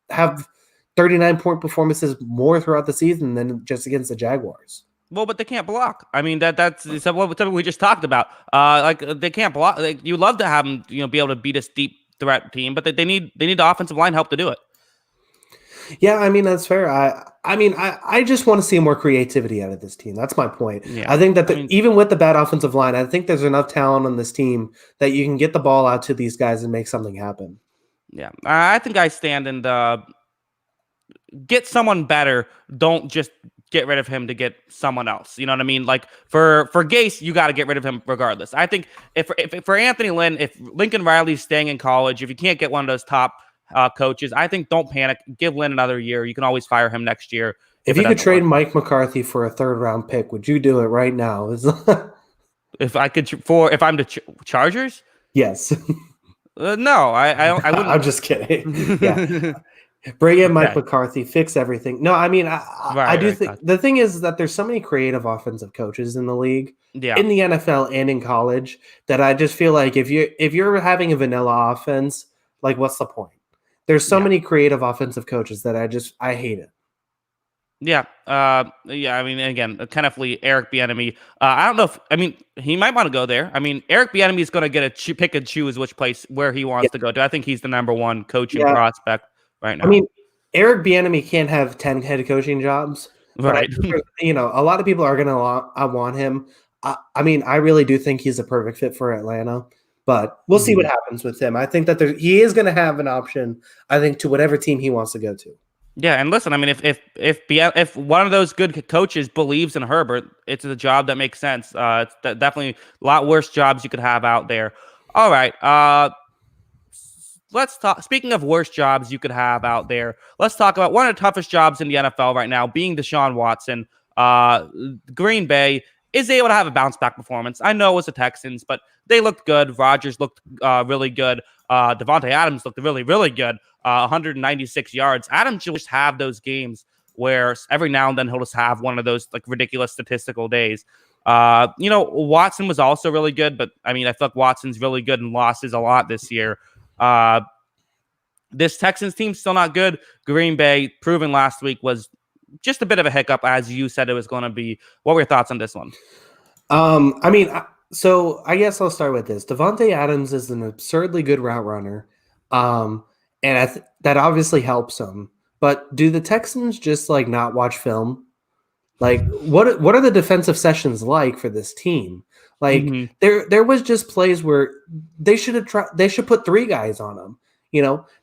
have 39-point performances more throughout the season than just against the Jaguars. Well, but they can't block. I mean, that's something we just talked about. Like they can't block. Like, you love to have them, be able to beat a deep threat team, but they need the offensive line help to do it. Yeah, I mean, that's fair. I just want to see more creativity out of this team. That's my point. Yeah. I think that even with the bad offensive line, I think there's enough talent on this team that you can get the ball out to these guys and make something happen. Yeah, I think I stand and get someone better. Don't just get rid of him to get someone else. You know what I mean? Like for Gase, you got to get rid of him regardless. I think if for Anthony Lynn, if Lincoln Riley's staying in college, if you can't get one of those top coaches, I think don't panic. Give Lynn another year. You can always fire him next year. If you could trade Mike McCarthy for a 3rd-round pick, would you do it right now? If I'm the Chargers? Yes. No, I wouldn't. I'm just kidding. Yeah. Bring in Mike McCarthy, fix everything. No, I mean, I do think the thing is that there's so many creative offensive coaches in the league, in the NFL and in college, that I just feel like if you're having a vanilla offense, like, what's the point? There's so many creative offensive coaches that I hate it. Yeah. I mean, again, tentatively Eric Bieniemy. I don't know he might want to go there. I mean, Eric Bieniemy is going to pick and choose which place where he wants to go to. I think he's the number one coaching prospect right now. I mean, Eric Bieniemy can't have 10 head coaching jobs. Right. A lot of people are going to want him. I mean, I really do think he's a perfect fit for Atlanta. But we'll see what happens with him. I think that he is going to have an option, I think, to whatever team he wants to go to. Yeah, and listen, I mean, if one of those good coaches believes in Herbert, it's a job that makes sense. It's definitely a lot worse jobs you could have out there. All right, let's talk. Speaking of worse jobs you could have out there, let's talk about one of the toughest jobs in the NFL right now, being Deshaun Watson. Green Bay is able to have a bounce back performance. I know it was the Texans, but they looked good. Rodgers looked really good. Devontae Adams looked really, really good. 196 yards. Adams will just have those games where every now and then he'll just have one of those like ridiculous statistical days. Watson was also really good, but I mean, I feel like Watson's really good and losses a lot this year. This Texans team's still not good. Green Bay, proven last week, was just a bit of a hiccup, as you said it was going to be. What were your thoughts on this one? So I guess I'll start with this. Devontae Adams is an absurdly good route runner, and that obviously helps him. But do the Texans just like not watch film? Like, what are the defensive sessions like for this team? Like, there was just plays where they should put 3 guys on him.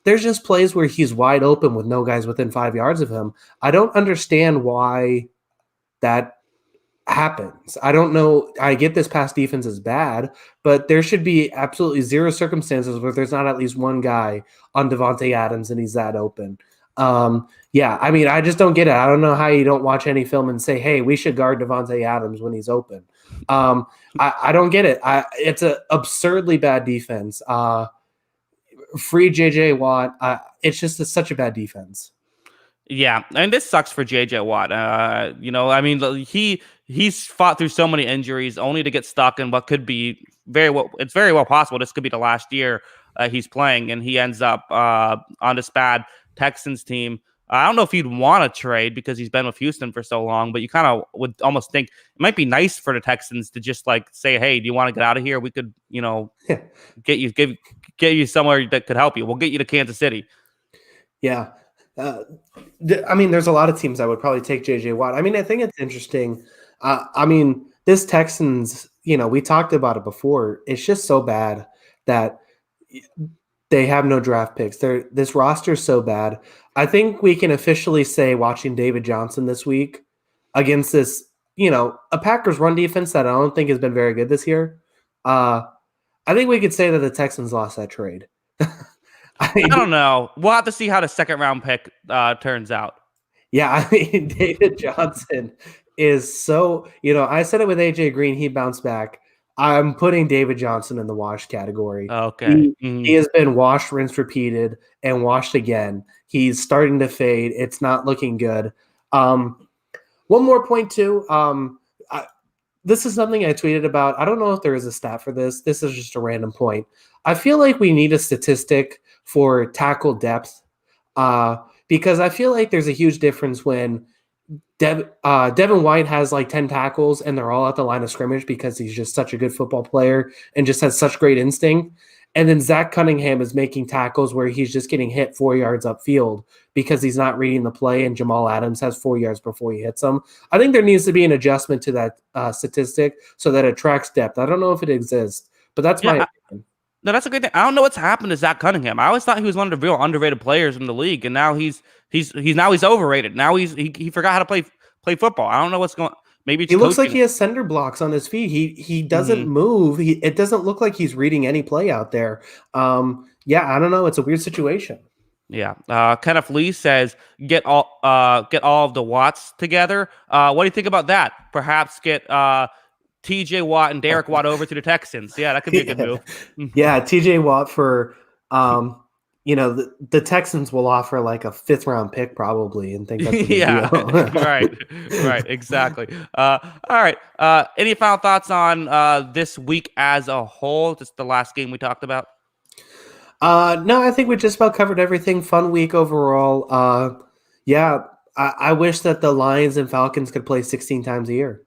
There's just plays where he's wide open with no guys within 5 yards of him. I don't understand why that happens. I don't know. I get this pass defense is bad, but there should be absolutely zero circumstances where there's not at least one guy on Devontae Adams and he's that open. Yeah, I mean, I just don't get it. I don't know how you don't watch any film and say, hey, we should guard Devontae Adams when he's open. I don't get it. It's an absurdly bad defense. Free J.J. Watt. It's just such a bad defense. Yeah, and this sucks for JJ Watt. I mean, he's fought through so many injuries only to get stuck in what could be very well. It's very well possible this could be the last year he's playing, and he ends up on this bad Texans team. I don't know if you'd want to trade because he's been with Houston for so long, but you kind of would almost think it might be nice for the Texans to just like say, "Hey, do you want to get out of here? We could, get you somewhere that could help you. We'll get you to Kansas City." Yeah. I mean, there's a lot of teams that would probably take J.J. Watt. I mean, I think it's interesting. I mean, this Texans, we talked about it before. It's just so bad that they have no draft picks. This roster is so bad. I think we can officially say, watching David Johnson this week against this, a Packers run defense that I don't think has been very good this year. I think we could say that the Texans lost that trade. I don't know. We'll have to see how the second round pick turns out. Yeah, I mean, David Johnson is so, I said it with AJ Green, he bounced back. I'm putting David Johnson in the wash category. Okay. He has been washed, rinsed, repeated, and washed again. He's starting to fade. It's not looking good. One more point, too. This is something I tweeted about. I don't know if there is a stat for this. This is just a random point. I feel like we need a statistic for tackle depth because I feel like there's a huge difference when Devin White has like 10 tackles and they're all at the line of scrimmage because he's just such a good football player and just has such great instinct. And then Zach Cunningham is making tackles where he's just getting hit 4 yards upfield because he's not reading the play, and Jamal Adams has 4 yards before he hits him. I think there needs to be an adjustment to that statistic so that it tracks depth. I don't know if it exists, but that's my opinion. No, that's a great thing. I don't know what's happened to Zach Cunningham. I always thought he was one of the real underrated players in the league, and now he's overrated. Now he forgot how to play football. I don't know what's going on. Maybe it's he looks like he has center blocks on his feet. He doesn't move. It doesn't look like he's reading any play out there. Yeah, I don't know. It's a weird situation. Yeah. Kenneth Lee says get all of the Watts together. What do you think about that? Perhaps get T.J. Watt and Derek Watt over to the Texans. Yeah, that could be a good move. Yeah, T.J. Watt for the Texans will offer like a 5th round pick probably and think that's a good deal. right, exactly. All right. Any final thoughts on this week as a whole? Just the last game we talked about. No, I think we just about covered everything. Fun week overall. Yeah, I wish that the Lions and Falcons could play 16 times a year.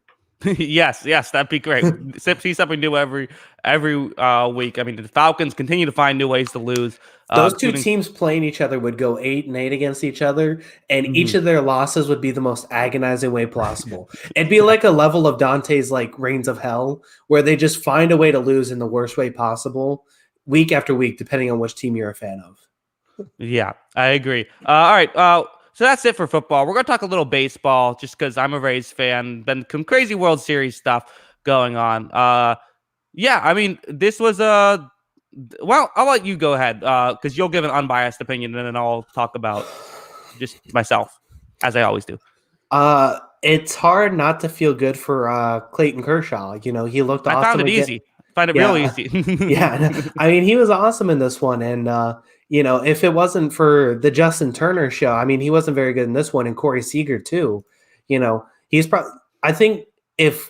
Yes, that'd be great. See something new every week. I mean, the Falcons continue to find new ways to lose. Those two teams playing each other would go 8-8 against each other, and each of their losses would be the most agonizing way possible. It'd be like a level of Dante's like Reigns of Hell, where they just find a way to lose in the worst way possible, week after week, depending on which team you're a fan of. Yeah, I agree. All right. So that's it for football. We're going to talk a little baseball just because I'm a Rays fan. Been some crazy World Series stuff going on. Yeah, I mean, this was well, I'll let you go ahead because you'll give an unbiased opinion and then I'll talk about just myself, as I always do. It's hard not to feel good for Clayton Kershaw. He looked awesome. I found it easy. Find it real easy. Yeah. I mean, he was awesome in this one. And, if it wasn't for the Justin Turner show, I mean, he wasn't very good in this one. And Corey Seager, too. He's probably, I think if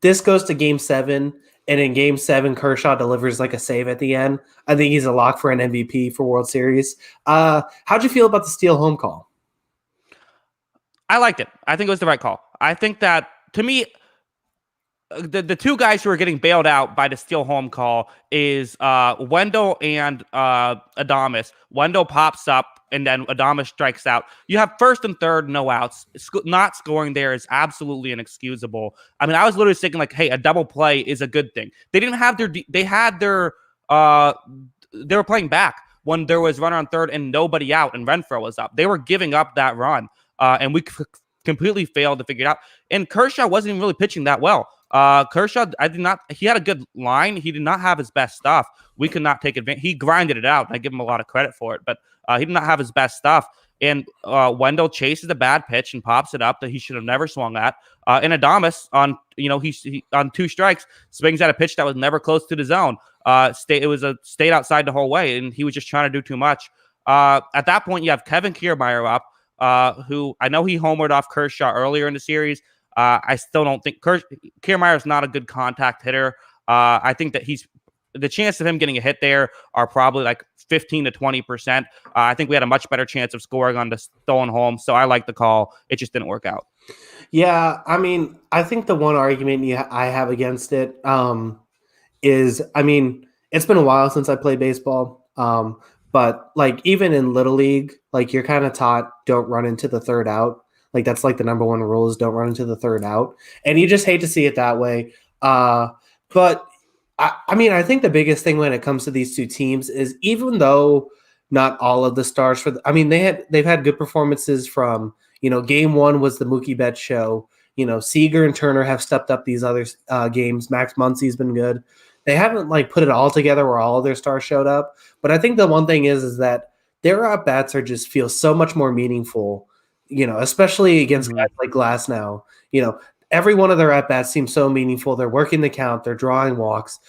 this goes to game 7 and in game 7, Kershaw delivers like a save at the end, I think he's a lock for an MVP for World Series. How'd you feel about the steal home call? I liked it. I think it was the right call. I think that, to me, the two guys who are getting bailed out by the steal home call is Wendell and Adames. Wendell pops up and then Adames strikes out. You have first and third, no outs. Not scoring there is absolutely inexcusable. I mean, I was literally thinking like, hey, a double play is a good thing. They didn't have they were playing back when there was runner on third and nobody out and Renfroe was up. They were giving up that run and we completely failed to figure it out. And Kershaw wasn't even really pitching that well. Kershaw, he had a good line. He did not have his best stuff. We could not take advantage. He grinded it out. I give him a lot of credit for it, but he did not have his best stuff. and Wendell chases a bad pitch and pops it up that he should have never swung at. And Adames on he on 2 strikes swings at a pitch that was never close to the zone. Stayed outside the whole way, and he was just trying to do too much. At that point, you have Kevin Kiermaier up, who I know he homered off Kershaw earlier in the series. I still don't think Kiermaier is not a good contact hitter. I think that the chance of him getting a hit there are probably like 15 to 20%. I think we had a much better chance of scoring on the stolen home, so I like the call. It just didn't work out. Yeah, I mean, I think the one argument I have against it is, I mean, it's been a while since I played baseball, but like even in Little League, like you're kind of taught don't run into the third out. Like that's like the number one rule is don't run into the third out, and you just hate to see it that way. But I mean, I think the biggest thing when it comes to these two teams is even though not all of the stars they've had good performances from, game 1 was the Mookie Betts show. Seager and Turner have stepped up these other games. Max Muncy's been good. They haven't like put it all together where all of their stars showed up. But I think the one thing is that their at-bats just feel so much more meaningful, especially against guys like Glasnow. Every one of their at-bats seems so meaningful. They're working the count. They're drawing walks.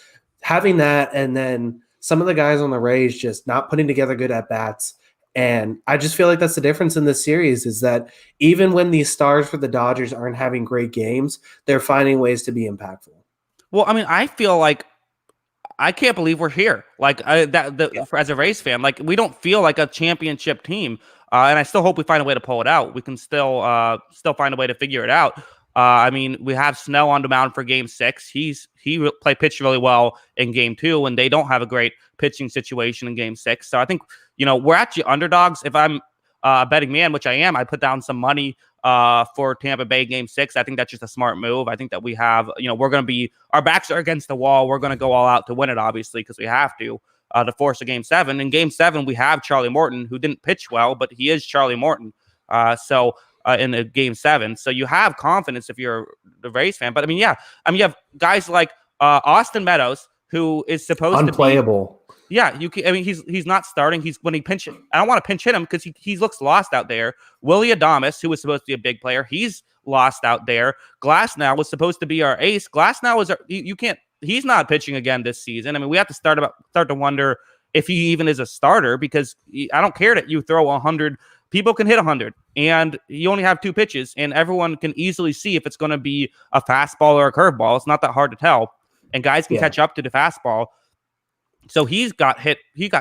Having that, and then some of the guys on the Rays just not putting together good at-bats. And I just feel like that's the difference in this series is that even when these stars for the Dodgers aren't having great games, they're finding ways to be impactful. Well, I mean, I feel like I can't believe we're here. Like as a Rays fan, like we don't feel like a championship team. And I still hope we find a way to pull it out. We can still find a way to figure it out. I mean, we have Snell on the mound for Game 6. He pitched really well in Game 2, and they don't have a great pitching situation in Game 6. So I think we're actually underdogs. If I'm a betting man, which I am, I put down some money for Tampa Bay Game 6. I think that's just a smart move. I think that we have we're going to be our backs are against the wall. We're going to go all out to win it, obviously, because we have to force a Game 7. In Game 7, we have Charlie Morton, who didn't pitch well, but he is Charlie Morton. In the Game 7. So you have confidence if you're the Rays fan. But you have guys like Austin Meadows, who is supposed unplayable. To be he's not starting. When he pinch it, I don't want to pinch hit him because he looks lost out there. Willie Adames, who was supposed to be a big player, he's lost out there. Glasnow was supposed to be our ace. Glasnow is he's not pitching again this season. I mean, we have to start to wonder if he even is a starter, because I don't care that you throw 100. People can hit 100, and you only have 2 pitches, and everyone can easily see if it's going to be a fastball or a curveball. It's not that hard to tell, and guys can catch up to the fastball. So he got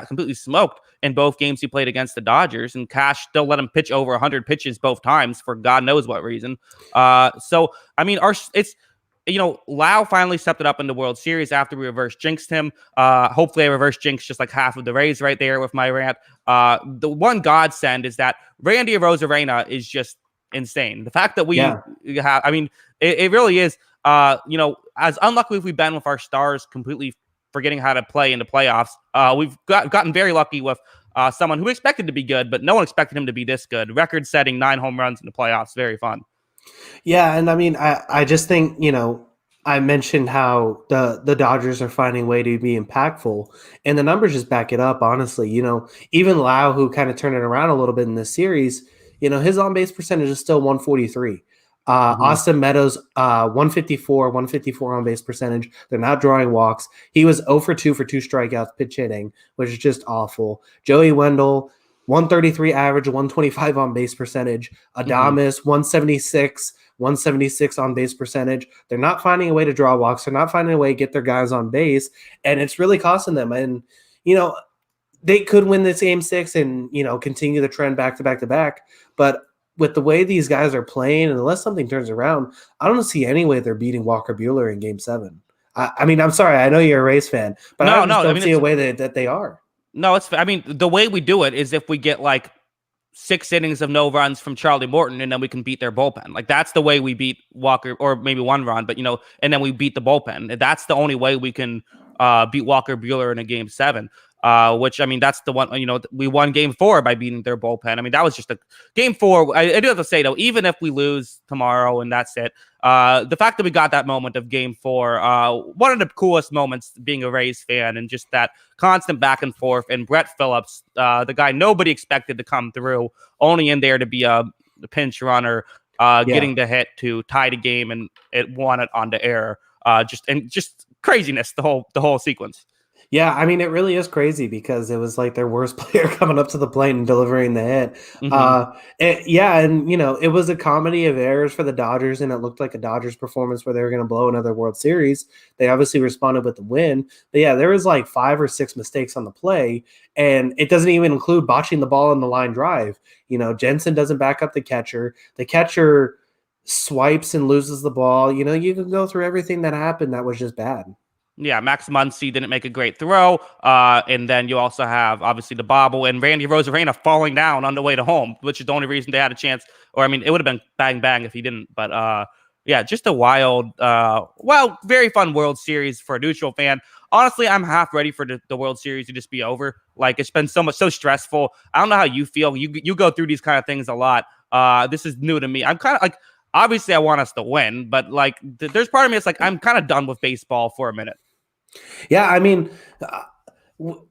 completely smoked in both games he played against the Dodgers, and Cash still let him pitch over 100 pitches both times for God knows what reason. Lau finally stepped it up in the World Series after we reverse jinxed him. Hopefully I reverse jinxed just like half of the Rays right there with my rant. The one godsend is that Randy Arozarena is just insane. The fact that we have, it really is, as unlucky as we've been with our stars completely forgetting how to play in the playoffs, we've gotten very lucky with someone who expected to be good, but no one expected him to be this good. Record-setting 9 home runs in the playoffs. Very fun. Yeah, and I just think, I mentioned how the Dodgers are finding a way to be impactful, and the numbers just back it up, honestly. Even Lau, who kind of turned it around a little bit in this series, his on-base percentage is still 143. Austin Meadows, 154 on-base percentage. They're not drawing walks. He was 0 for 2 for 2 strikeouts pitch hitting, which is just awful. Joey Wendell, 133 average, 125 on base percentage. Adames, 176 on base percentage. They're not finding a way to draw walks. They're not finding a way to get their guys on base, and it's really costing them. And they could win this Game 6 and continue the trend back to back to back. But with the way these guys are playing, and unless something turns around, I don't see any way they're beating Walker Buehler in Game 7. I'm sorry, I know you're a Rays fan, but I don't see a way that they are. No, the way we do it is if we get like 6 innings of no runs from Charlie Morton, and then we can beat their bullpen. Like that's the way we beat Walker, or maybe 1 run, but and then we beat the bullpen. That's the only way we can beat Walker Buehler in a Game 7. which, I mean, that's the one, we won game 4 by beating their bullpen. I mean, that was just a game 4. I do have to say, though, even if we lose tomorrow and that's it, the fact that we got that moment of game 4, one of the coolest moments being a Rays fan, and just that constant back and forth. And Brett Phillips, the guy nobody expected to come through, only in there to be a pinch runner, getting the hit to tie the game, and it won it on the air. Just craziness, the whole sequence. Yeah, I mean, it really is crazy because it was like their worst player coming up to the plate and delivering the hit. And it was a comedy of errors for the Dodgers, and it looked like a Dodgers performance where they were going to blow another World Series. They obviously responded with the win. But yeah, there was like 5 or 6 mistakes on the play, and it doesn't even include botching the ball on the line drive. Jensen doesn't back up the catcher. The catcher swipes and loses the ball. You can go through everything that happened that was just bad. Yeah, Max Muncy didn't make a great throw. And then you also have, obviously, the bobble and Randy Rosarena falling down on the way to home, which is the only reason they had a chance. Or, I mean, it would have been bang, bang if he didn't. But, yeah, just a wild, very fun World Series for a neutral fan. Honestly, I'm half ready for the World Series to just be over. Like, it's been so stressful. I don't know how you feel. You go through these kind of things a lot. This is new to me. I'm kind of like, obviously, I want us to win. But, like, there's part of me that's like, I'm kind of done with baseball for a minute. Yeah, I mean,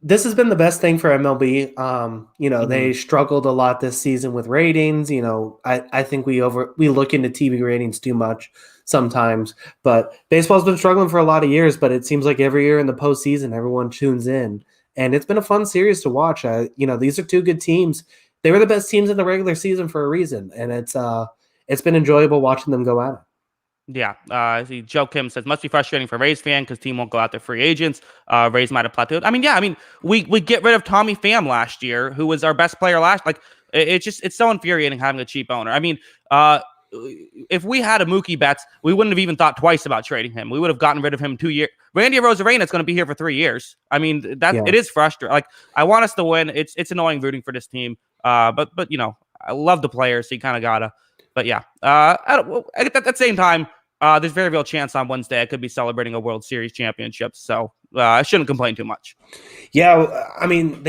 this has been the best thing for MLB. They struggled a lot this season with ratings. I think we look into TV ratings too much sometimes, but baseball's been struggling for a lot of years. But it seems like every year in the postseason, everyone tunes in, and it's been a fun series to watch. These are 2 good teams. They were the best teams in the regular season for a reason, and it's been enjoyable watching them go at it. Yeah, I see Joe Kim says, must be frustrating for Rays fan because team won't go out there free agents. Rays might have plateaued. I mean, we get rid of Tommy Pham last year, who was our best player last. Like, it's so infuriating having a cheap owner. I mean, if we had a Mookie Betts, we wouldn't have even thought twice about trading him. We would have gotten rid of him in 2 years. Randy Rosarena is going to be here for 3 years. I mean, it is frustrating. Like, I want us to win. It's annoying rooting for this team. But I love the players. So you kind of gotta. But yeah, at the same time, there's very real chance on Wednesday I could be celebrating a World Series championship. So I shouldn't complain too much. Yeah, I mean,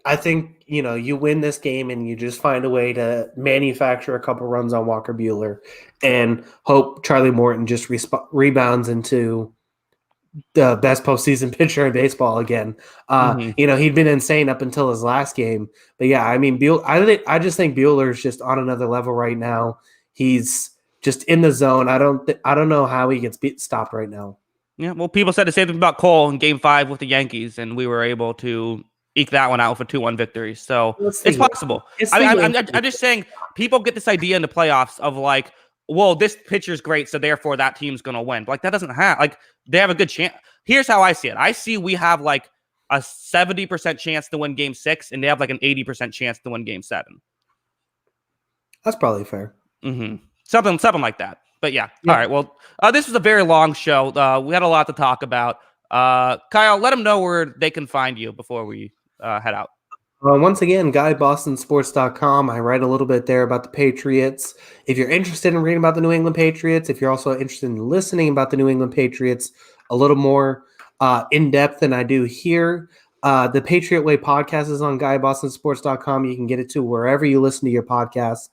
I think, you win this game and you just find a way to manufacture a couple runs on Walker Buehler and hope Charlie Morton just rebounds into the best postseason pitcher in baseball again. He'd been insane up until his last game. But yeah, I mean, I just think Buehler's just on another level right now. He's just in the zone. I don't know how he gets stopped right now. Yeah, well, people said the same thing about Cole in Game 5 with the Yankees, and we were able to eke that one out with a 2-1 victory. So it's possible. I'm just saying, people get this idea in the playoffs of like, well, this pitcher's great, so therefore that team's going to win. Like, that doesn't have, like, they have a good chance. Here's how I see it. I see we have like a 70% chance to win Game 6, and they have like an 80% chance to win Game 7. That's probably fair. Something like that. But yeah. All right. Well, this was a very long show. We had a lot to talk about. Kyle, let them know where they can find you before we head out. Once again, GuyBostonSports.com. I write a little bit there about the Patriots. If you're interested in reading about the New England Patriots, if you're also interested in listening about the New England Patriots a little more in depth than I do here, the Patriot Way podcast is on GuyBostonSports.com. You can get it to wherever you listen to your podcasts.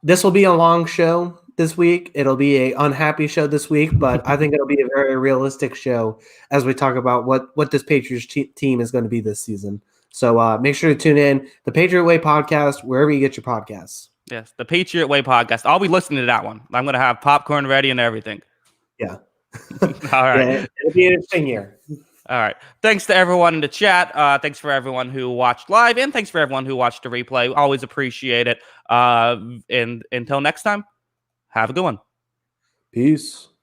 This will be a long show this week. It'll be an unhappy show this week, but I think it'll be a very realistic show as we talk about what this Patriots team is going to be this season. So make sure to tune in. The Patriot Way podcast, wherever you get your podcasts. Yes, the Patriot Way podcast. I'll be listening to that one. I'm going to have popcorn ready and everything. Yeah. All right. Yeah, it'll be an interesting year. All right. Thanks to everyone in the chat. Thanks for everyone who watched live, and thanks for everyone who watched the replay. Always appreciate it. And until next time, have a good one. Peace.